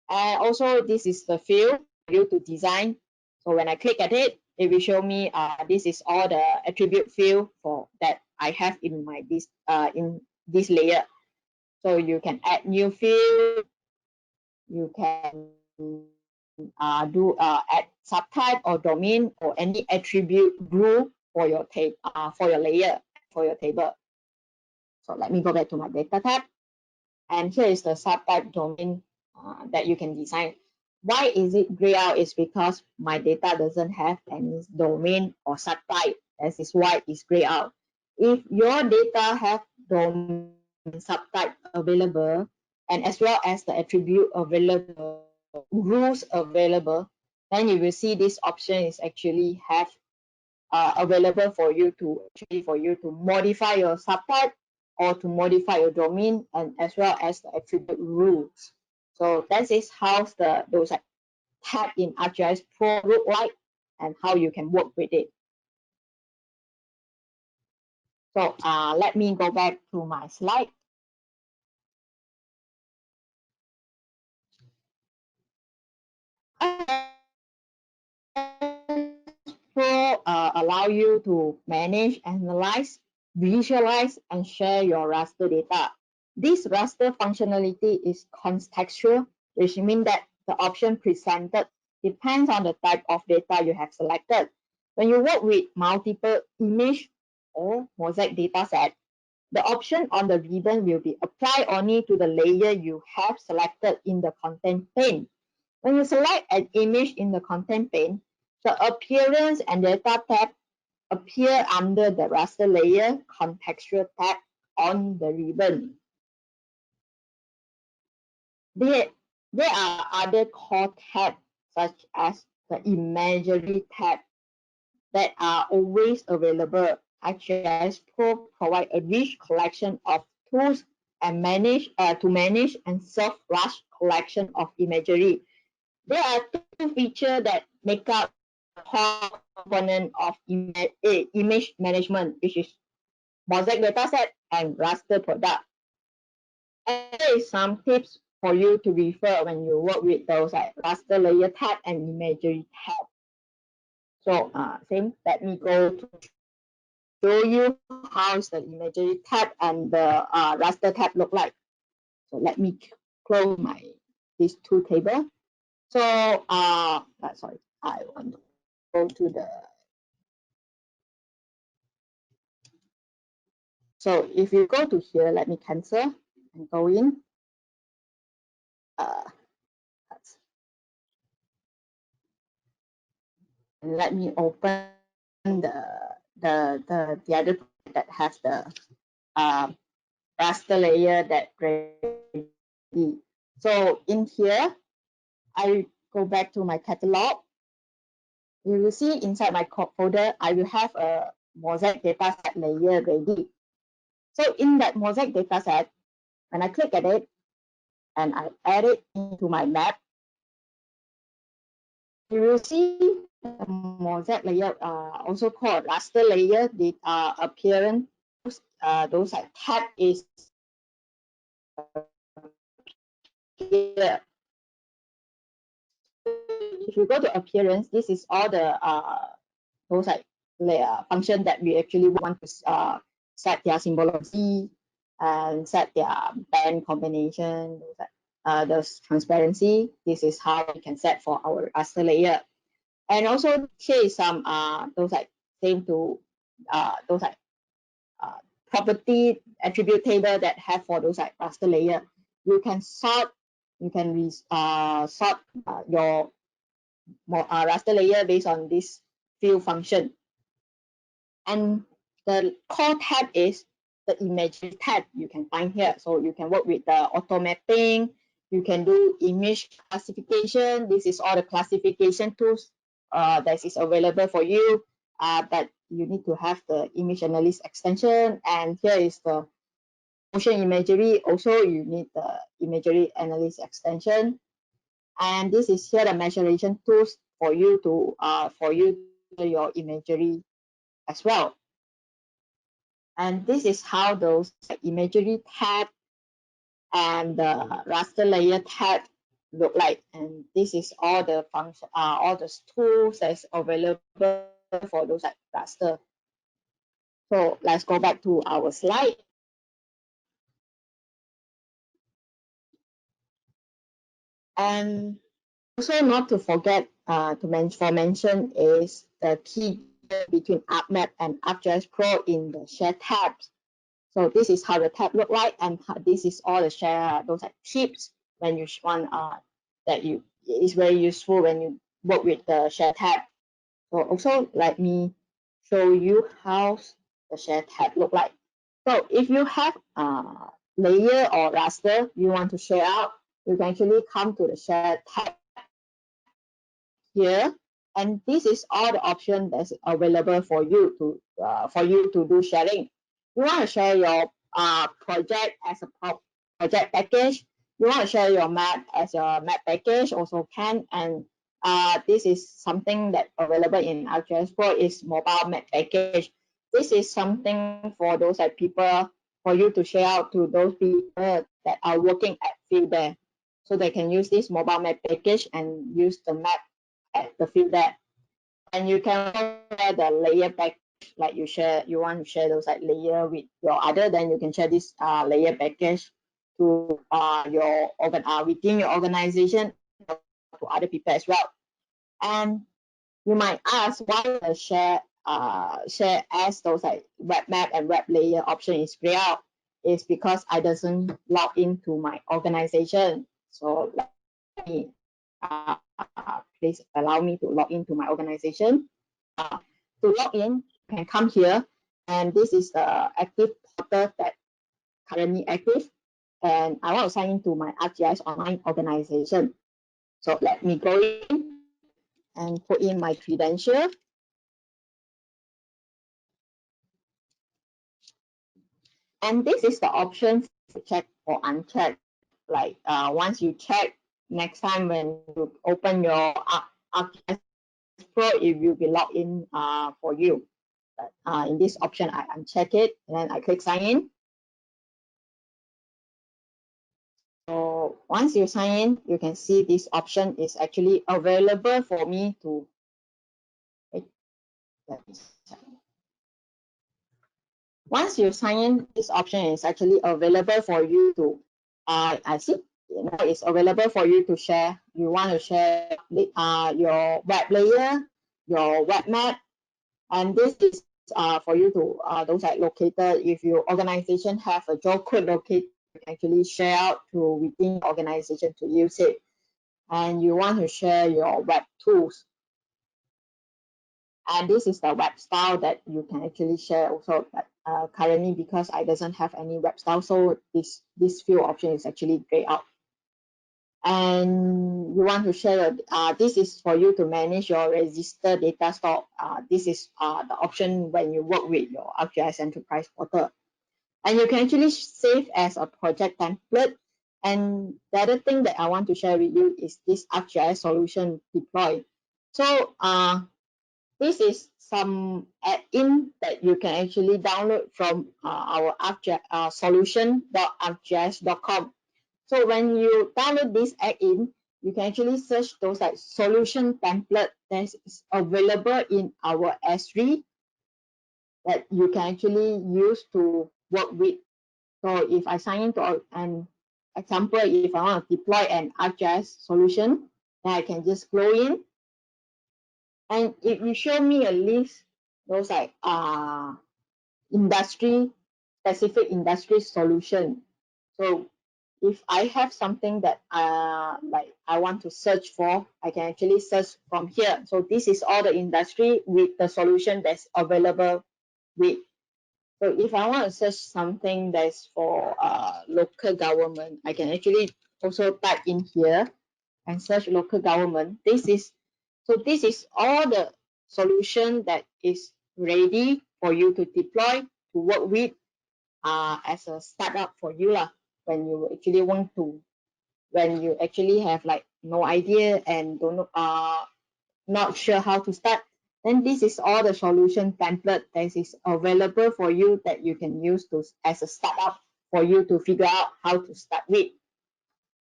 And also this is the field for you to design. So when I click at it, it will show me this is all the attribute field for that I have in my in this layer. So you can add new field, you can add subtype or domain or any attribute rule for your layer, for your table. So let me go back to my data tab, and here is the subtype domain that you can design. Why is it gray out? Is because my data doesn't have any domain or subtype. That is why it's gray out. If your data have domain subtype available, and as well as the attribute available, rules available, then you will see this option is actually have available for you to modify your subtype or to modify your domain, and as well as the attribute rules. So that is how those tab in ArcGIS Pro look like and how you can work with it. So let me go back to my slide. Pro allow you to manage, analyze, visualize, and share your raster data. This raster functionality is contextual, which means that the option presented depends on the type of data you have selected. When you work with multiple image or mosaic dataset, the option on the ribbon will be applied only to the layer you have selected in the content pane. When you select an image in the content pane, the appearance and data tab appear under the raster layer contextual tab on the ribbon. There are other core tabs such as the imagery tab that are always available. ArcGIS Pro provide a rich collection of tools and to manage and serve large collection of imagery. There are two features that make up the core component of image management, which is mosaic dataset and raster product. And here is some tips for you to refer when you work with those like raster layer tab and imagery tab. So let me go to show you how is the imagery tab and the raster tab look like. So let me close these two tables. So sorry, I want to go to the. So if you go to here, let me cancel and go in. And let me open the other that has the raster layer that ready. So in here, I go back to my catalog. You will see inside my folder, I will have a mosaic dataset layer ready. So in that mosaic dataset, when I click at it and I add it into my map, you will see the mosaic layer, also called raster layer, the appearance. Those tab is here. If you go to appearance, this is all the those function that we actually want to set their symbology and set their band combination, those transparency. This is how we can set for our raster layer. And also here is some those same to those property attribute table that have for those raster layer. You can sort, you can sort your raster layer based on this field function. And the core tab is the imagery tab you can find here. So you can work with the auto mapping, you can do image classification. This is all the classification tools that is available for you, but you need to have the image analyst extension. And here is the motion imagery. Also, you need the imagery analyst extension. And this is here the measuration tools for you to your imagery as well. And this is how those imagery tab and the raster layer tab look like. And this is all the function, all the tools that's available for those raster. So let's go back to our slide. And also not to forget mention is the key between ArcMap and ArcGIS Pro in the share tabs. So this is how the tab look like, and this is all the share those tips when you want that you is very useful when you work with the share tab. So also let me show you how the share tab look like. So if you have layer or raster you want to share out, you can actually come to the share tab here, and this is all the option that's available for you to do sharing. You want to share your project as a project package. You want to share your map as your map package, also can. And this is something that available in ArcGIS Pro is mobile map package. This is something for those people, for you to share out to those people that are working at field there, so they can use this mobile map package and use the map at the field there. And you can share the layer package, like you want to share those layer with your other, then you can share this layer package to within your organization to other people as well. And you might ask why the share as those web map and web layer option is grayed out. Is because I doesn't log into my organization. So let me please allow me to log into my organization. To log in, you can come here, and this is the active portal that currently active. And I want to sign into my ArcGIS online organization. So let me go in and put in my credential. And this is the option for check or uncheck. Like once you check, next time when you open your ArcGIS Pro, it will be logged in for you. But in this option, I uncheck it and then I click sign in. So once you sign in, you can see this option is actually available for me to. Once you sign in, this option is actually available for you to. I see. Now it's available for you to share. You want to share your web layer, your web map, and this is for you to those like locator. If your organization have a job code locator, you can actually share out to within your organization to use it. And you want to share your web tools. And this is the web style that you can actually share also. But currently, because I doesn't have any web style, so this few option is actually grayed out. And you want to share this is for you to manage your register data store. This is the option when you work with your ArcGIS Enterprise Portal. And you can actually save as a project template. And the other thing that I want to share with you is this ArcGIS solution deploy. So this is some add-in that you can actually download from our ArcGIS solution.arcgis.com. So when you download this add-in, you can actually search those like solution template that is available in our Esri that you can actually use to work with. So if I sign into an example, if I want to deploy an ArcGIS solution, then I can just go in and it will show me a list, those like industry specific industry solution. So if I have something that like I want to search for, I can actually search from here. So this is all the industry with the solution that's available with. So if I want to search something that's for local government, I can actually also type in here and search local government. This is all the solution that is ready for you to deploy to work with as a startup for you lah. When you actually want to, when you actually have like no idea and don't know not sure how to start, then this is all the solution template that is available for you that you can use to as a startup for you to figure out how to start with.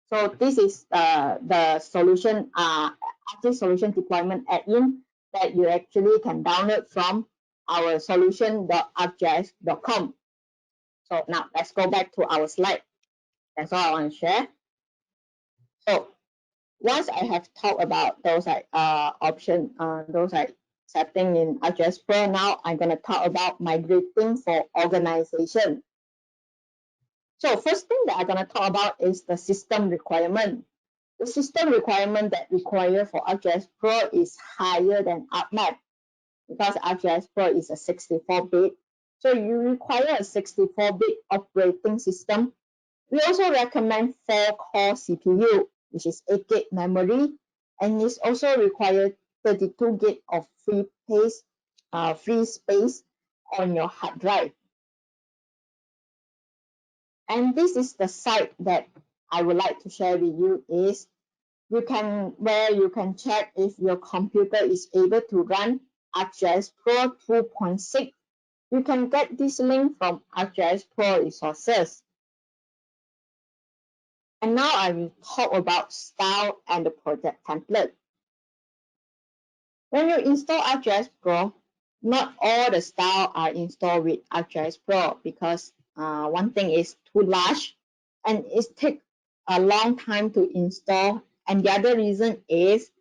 So this is the solution ArcGIS solution deployment add-in that you actually can download from our solution.arcgis.com. So now let's go back to our slide. That's all I want to share. So once I have talked about those like option, those like setting in ArcGIS Pro, now I'm gonna talk about migrating for organization. So first thing that I'm gonna talk about is the system requirement. The system requirement that require for ArcGIS Pro is higher than ArcMap because ArcGIS Pro is a 64-bit. So you require a 64-bit operating system. We also recommend 4-core CPU, which is 8 gig memory, and it's also required 32 gig of free space on your hard drive. And this is the site that I would like to share with you is where you can check if your computer is able to run ArcGIS Pro 2.6. You can get this link from ArcGIS Pro resources. And now I will talk about style and the project template. When you install ArcGIS Pro, not all the style are installed with ArcGIS Pro because one thing is too large and it takes a long time to install. And the other reason is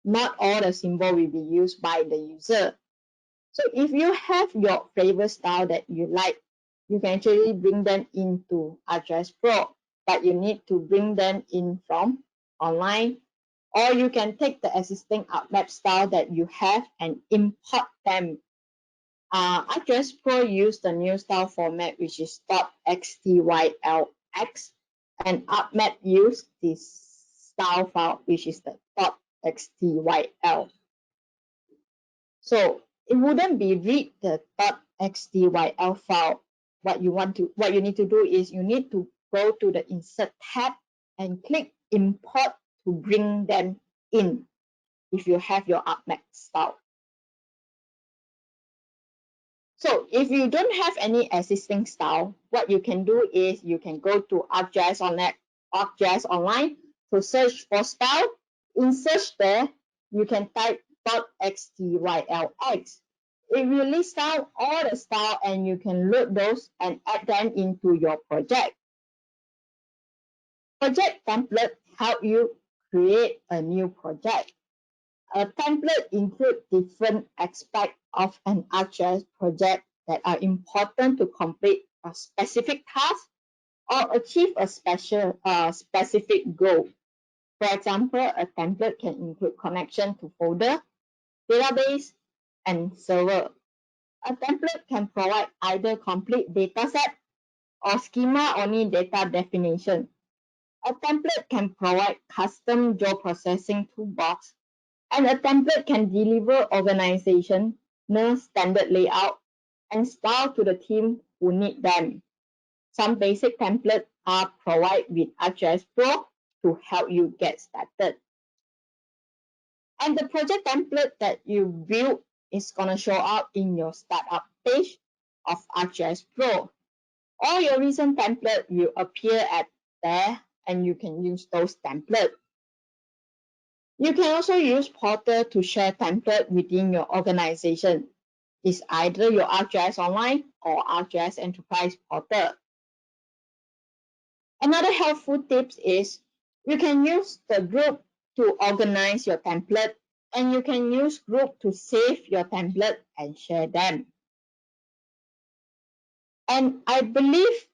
not all the symbol will be used by the user. So if you have your favorite style that you like, you can actually bring them into ArcGIS Pro, but you need to bring them in from online, or you can take the existing ArcMap style that you have and import them. ArcGIS Pro use the new style format, which is .xtylx, and ArcMap use this style file, which is the .xtyl. So it wouldn't be read the .xtyl file what you need to do is you need to go to the Insert tab and click Import to bring them in if you have your ArcMap style. So if you don't have any existing style, what you can do is you can go to ArcGIS Online to search for style. In search there, you can type .xtylx. It will list out all the style and you can load those and add them into your project. Project template help you create a new project. A template includes different aspects of an ArcGIS project that are important to complete a specific task or achieve a specific goal. For example, a template can include connection to folder, database, and server. A template can provide either complete dataset or schema-only data definition. A template can provide custom job processing toolbox, and a template can deliver organizational standard layout and style to the team who need them. Some basic templates are provided with ArcGIS Pro to help you get started. And the project template that you build is going to show up in your startup page of ArcGIS Pro. All your recent templates will appear at there and you can use those templates. You can also use Portal to share templates within your organization. It's either your ArcGIS Online or ArcGIS Enterprise Portal. Another helpful tip is you can use the group to organize your template, and you can use group to save your template and share them. And I believe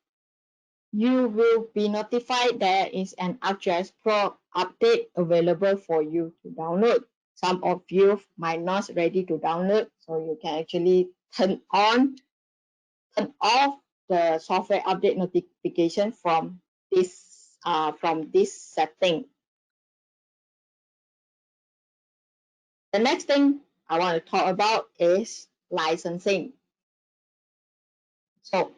you will be notified there is an ArcGIS Pro update available for you to download. Some of you might not ready to download, so you can actually turn off the software update notification from this setting. The next thing I want to talk about is licensing. So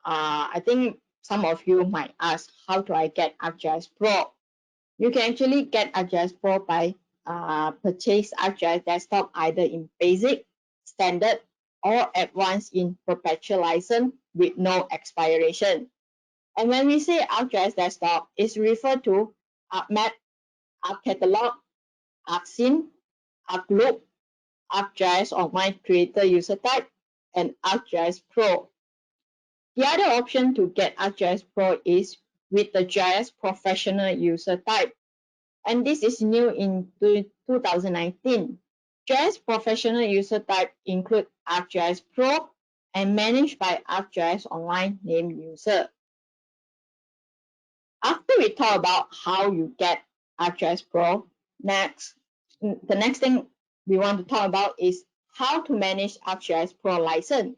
I think some of you might ask, how do I get ArcGIS Pro? You can actually get ArcGIS Pro by purchase ArcGIS Desktop either in basic, standard, or advanced in perpetual license with no expiration. And when we say ArcGIS Desktop, it's referred to ArcMap, ArcCatalog, ArcScene, ArcLoop, ArcGIS Online Creator User Type, and ArcGIS Pro. The other option to get ArcGIS Pro is with the GIS Professional User Type, and this is new in 2019. GIS Professional User Type include ArcGIS Pro and managed by ArcGIS Online named user. After we talk about how you get ArcGIS Pro, the next thing we want to talk about is how to manage ArcGIS Pro license.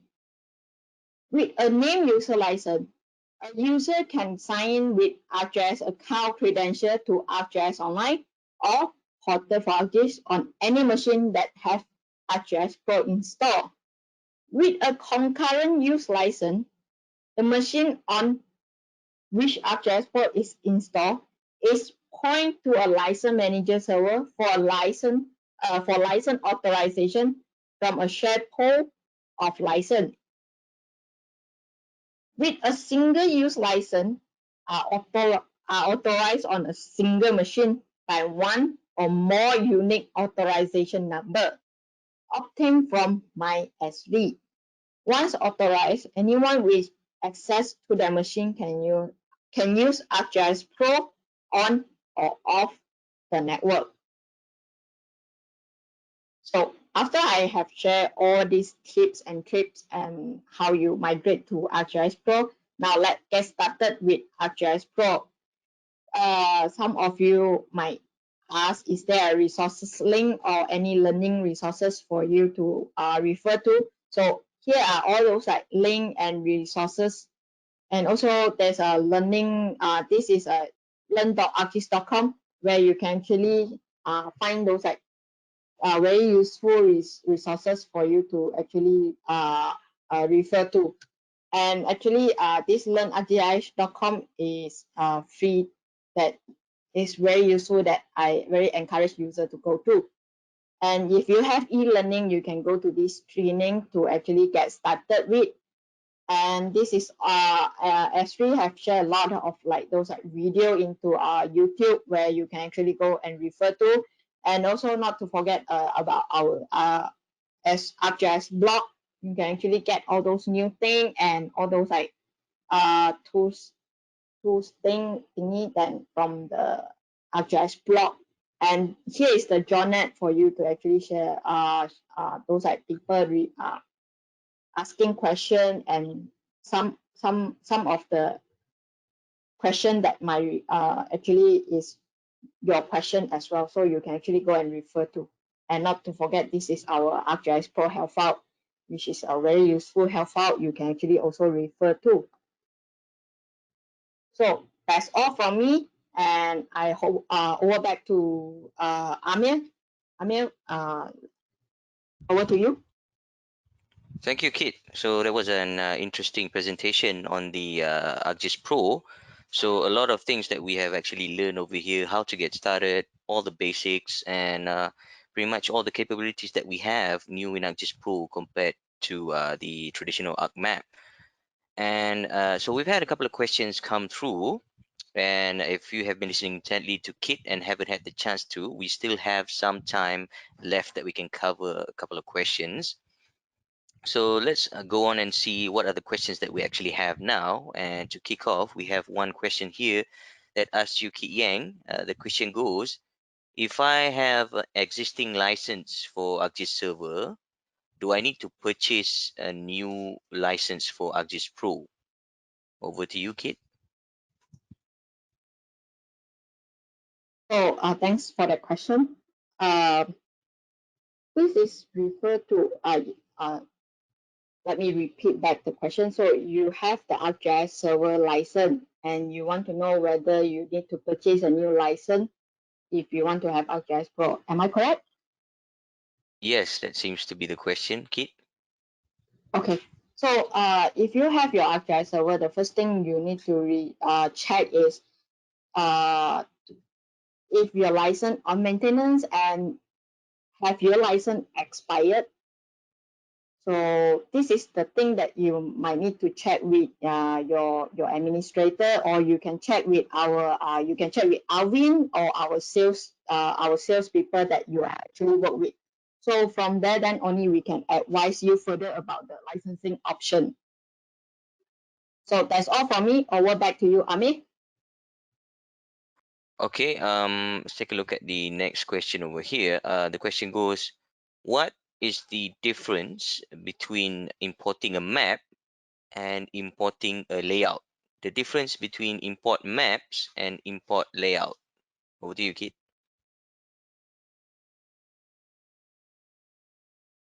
With a named user license, a user can sign in with ArcGIS account credential to ArcGIS Online or Portal for ArcGIS on any machine that has ArcGIS Pro installed. With a concurrent use license, the machine on which ArcGIS Pro is installed is point to a license manager server for license authorization from a shared pool of license. With a single-use license are authorized on a single machine by one or more unique authorization number obtained from my Esri. Once authorized, anyone with access to the machine can use ArcGIS Pro on or off the network. So after I have shared all these tips and tricks and how you migrate to ArcGIS Pro, now let's get started with ArcGIS Pro. Some of you might ask, is there a resources link or any learning resources for you to refer to? So here are all those like link and resources. And also there's a learning, this is a learn.arcgis.com where you can actually find those like very useful resources for you to actually refer to. And actually, this learnarcgis.com is free. That is very useful. That I very encourage user to go to. And if you have e-learning, you can go to this training to actually get started with. And this is Esri have shared a lot of like those like video into YouTube where you can actually go and refer to. And also not to forget about our ArcGIS blog. You can actually get all those new things and all those like tools thingy then from the ArcGIS blog. And here is the journal for you to actually share those like people asking question, and some of the question that might actually is your question as well, so you can actually go and refer to. And not to forget, this is our ArcGIS Pro help out, which is a very useful help out you can actually also refer to. So that's all from me, and I hope over back to Amir. Amir, over to you. Thank you, Kit. So that was an interesting presentation on the ArcGIS Pro. So a lot of things that we have actually learned over here, how to get started, all the basics, and pretty much all the capabilities that we have new in ArcGIS Pro compared to the traditional ArcMap. And so we've had a couple of questions come through. And if you have been listening intently to Kit and haven't had the chance to, we still have some time left that we can cover a couple of questions. So let's go on and see what are the questions that we actually have now. And to kick off, we have one question here that asks you, Kit Yeng. The question goes, if I have an existing license for ArcGIS Server, do I need to purchase a new license for ArcGIS Pro? Over to you, Kit. So thanks for that question. Uh, this is referred to let me repeat back the question. So you have the ArcGIS server license and you want to know whether you need to purchase a new license if you want to have ArcGIS Pro. Am I correct? Yes, that seems to be the question, Kit. Okay. So if you have your ArcGIS server, the first thing you need to check is uh, if your license on maintenance and have your license expired. So this is the thing that you might need to check with your administrator, or you can check with Alvin or our sales people that you actually work with. So from there, then only we can advise you further about the licensing option. So that's all from me. Over back to you, Ami. Okay, let's take a look at the next question over here. The question goes, what is the difference between importing a map and importing a layout? The difference between import maps and import layout. Over to you, Kit.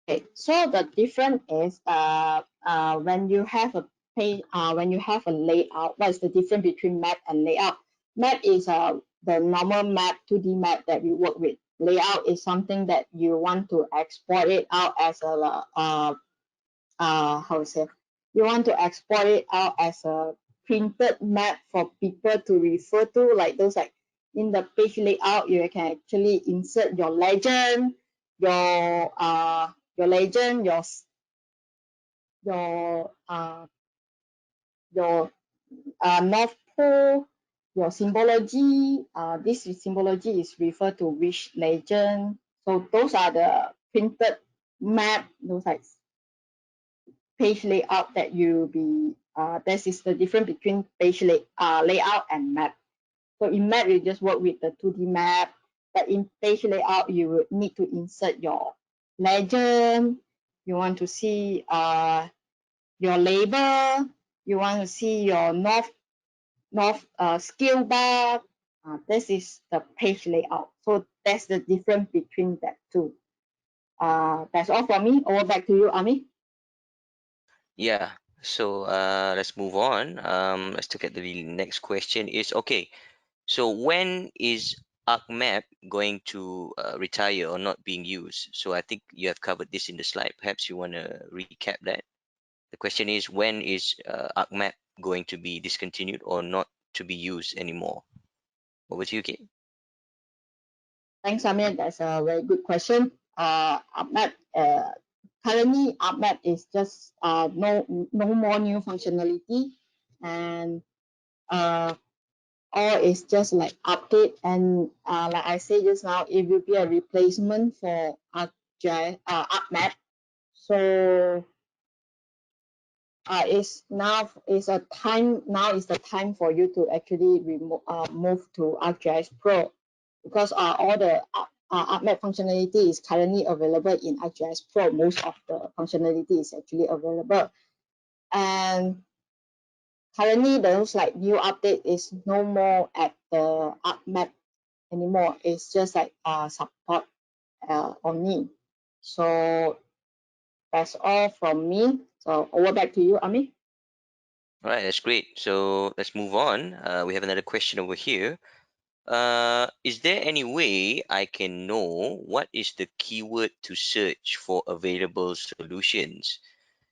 Okay, so the difference is when you have when you have a layout, what is the difference between map and layout? Map is the normal map, 2D map that we work with. Layout is something that you want to export it out as a how to say, you want to export it out as a printed map for people to refer to, like those like in the page layout, you can actually insert your legend, your legend, your your North Pole, your symbology. This symbology is referred to which legend. So those are the printed map, those like page layout that you be this is the difference between layout and map. So in map you just work with the 2D map, but in page layout you will need to insert your legend, you want to see your label, you want to see your north skill bar. This is the page layout. So that's the difference between that two. That's all from me. Over back to you, Ami. Yeah, so let's move on. Let's look at the next question is, okay, so when is ArcMap going to retire or not being used? So I think you have covered this in the slide. Perhaps you want to recap that. The question is, when is ArcMap going to be discontinued or not to be used anymore? Over to you, Kit. Thanks, Amir. That's a very good question. ArcMap, currently ArcMap is just no more new functionality, and all is just like update, and like I said just now, it will be a replacement for ArcMap. So it's now is a time now is the time for you to actually move to ArcGIS Pro, because all the ArcMap functionality is currently available in ArcGIS Pro. Most of the functionality is actually available, and currently those like new update is no more at the ArcMap anymore. It's just like support only. So that's all from me. So over back to you, Ami. All right, that's great. So let's move on. We have another question over here. Is there any way I can know what is the keyword to search for available solutions?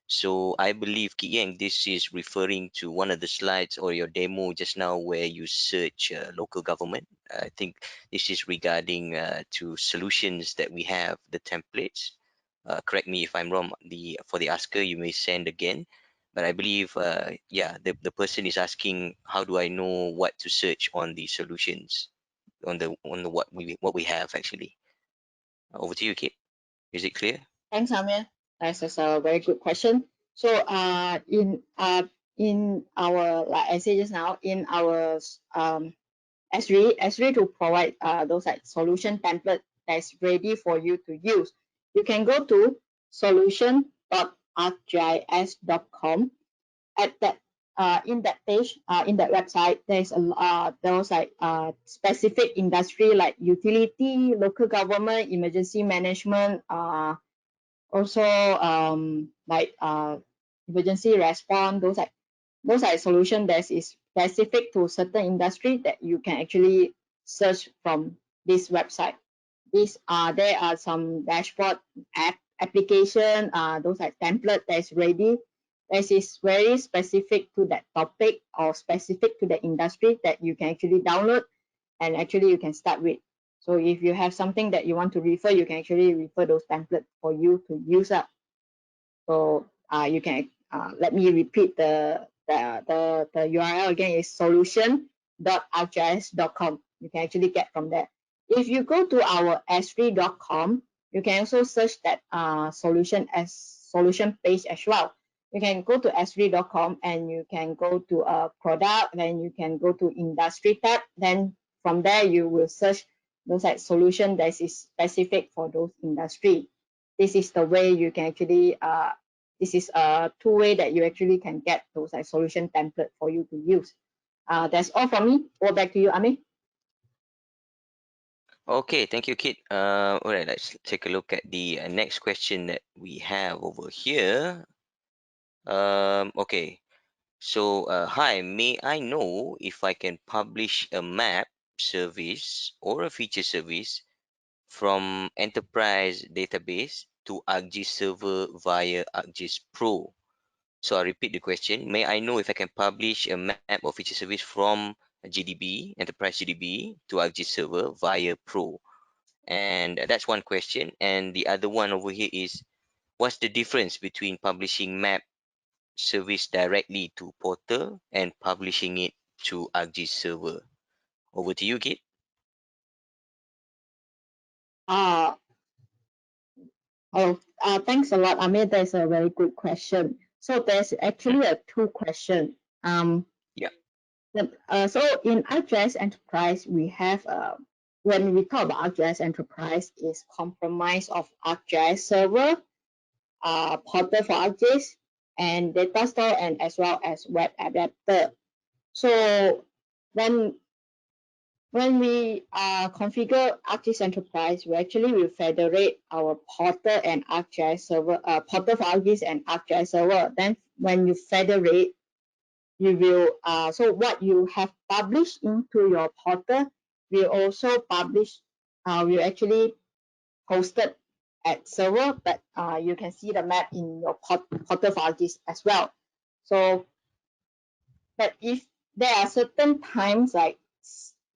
So I believe, Kit Yeng, this is referring to one of the slides or your demo just now where you search local government. I think this is regarding to solutions that we have, the templates. Correct me if I'm wrong. For the asker, you may send again. But I believe, yeah, the person is asking, how do I know what to search on the solutions on the what we have actually? Over to you, Kit. Is it clear? Thanks, Amir. That's a very good question. So in our, like I said just now, in our Esri to provide those like solution template that's ready for you to use, you can go to solution.arcgis.com. At that in that page, in that website, there's those like specific industry like utility, local government, emergency management, also like emergency response. Those are solution that is specific to certain industry that you can actually search from this website. There are some dashboard application, those are template that's ready, that is very specific to that topic or specific to the industry that you can actually download and actually you can start with. So if you have something that you want to refer, you can actually refer those templates for you to use up. So you can let me repeat the URL again, is solution.arcgis.com. You can actually get from there. If you go to our esri.com, you can also search that solution page as well. You can go to esri.com and you can go to a product, then you can go to industry tab. Then from there you will search those like solution that is specific for those industry. This is the way you can actually this is a two-way that you actually can get those like solution template for you to use. That's all from me. Go back to you, Ami. Okay, thank you, Kit. All right, let's take a look at the next question that we have over here. Okay, so hi, may I know if I can publish a map service or a feature service from enterprise database to ArcGIS server via ArcGIS Pro? So I repeat the question. May I know if I can publish a map or feature service from GDB, enterprise GDB, to ArcGIS server via Pro? And that's one question. And the other one over here is, what's the difference between publishing map service directly to portal and publishing it to ArcGIS server? Over to you, Kit. Uh, Thanks a lot, Amir. That's a very good question. So there's Mhm. actually a two question. Yeah. So in ArcGIS Enterprise, we have when we talk about ArcGIS Enterprise, is comprised of ArcGIS server, portal for ArcGIS, and data store, and as well as web adapter. So when we configure ArcGIS Enterprise, we actually will federate our portal and ArcGIS server, portal for ArcGIS and ArcGIS server. Then when you federate, you will so what you have published into your portal will also publish will actually posted at server, but you can see the map in your portal for ArcGIS as well. So, but if there are certain times like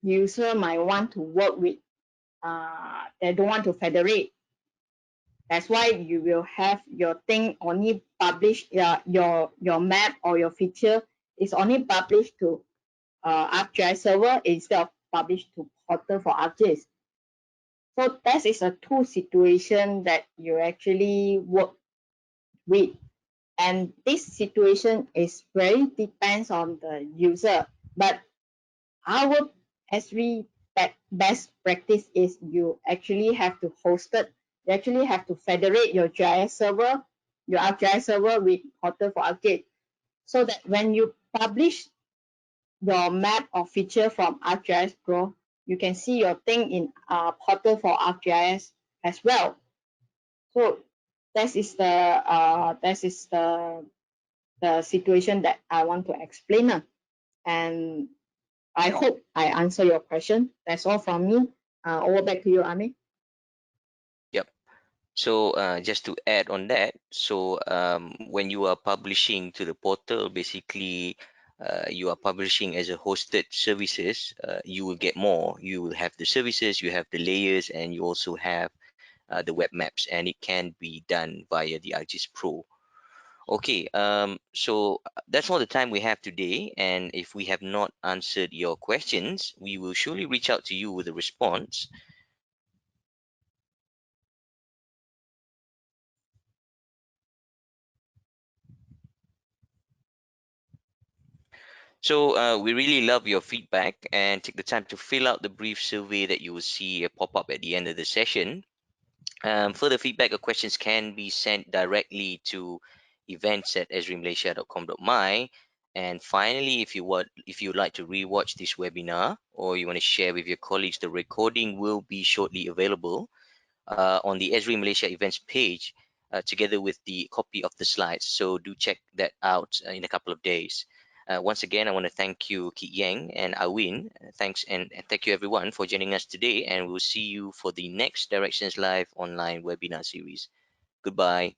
user might want to work with, they don't want to federate. That's why you will have your thing only published, your map or your feature is only published to ArcGIS server instead of published to portal for ArcGIS. So that is a two situation that you actually work with. And this situation is very depends on the user. But our Esri best practice is you actually have to host it. You actually have to federate your GIS server, your ArcGIS server with portal for ArcGIS, so that when you publish your map or feature from ArcGIS Pro, you can see your thing in portal for ArcGIS as well. So that is the situation that I want to explain. And I hope I answer your question. That's all from me. Over back to you, Ami. Yep. So just to add on that, so when you are publishing to the portal, basically you are publishing as a hosted services. You will get more. You will have the services, you have the layers, and you also have the web maps, and it can be done via the ArcGIS Pro. Okay, so that's all the time we have today. And if we have not answered your questions, we will surely reach out to you with a response. So we really love your feedback, and take the time to fill out the brief survey that you will see pop up at the end of the session. Further feedback or questions can be sent directly to events@esrimalaysia.com.my. And finally, if you'd like to rewatch this webinar or you want to share with your colleagues, the recording will be shortly available on the Esri Malaysia events page, together with the copy of the slides. So do check that out in a couple of days. Once again, I want to thank you, Kit Yeng and Awin. Thanks, and thank you everyone for joining us today. And we'll see you for the next Directions Live online webinar series. Goodbye.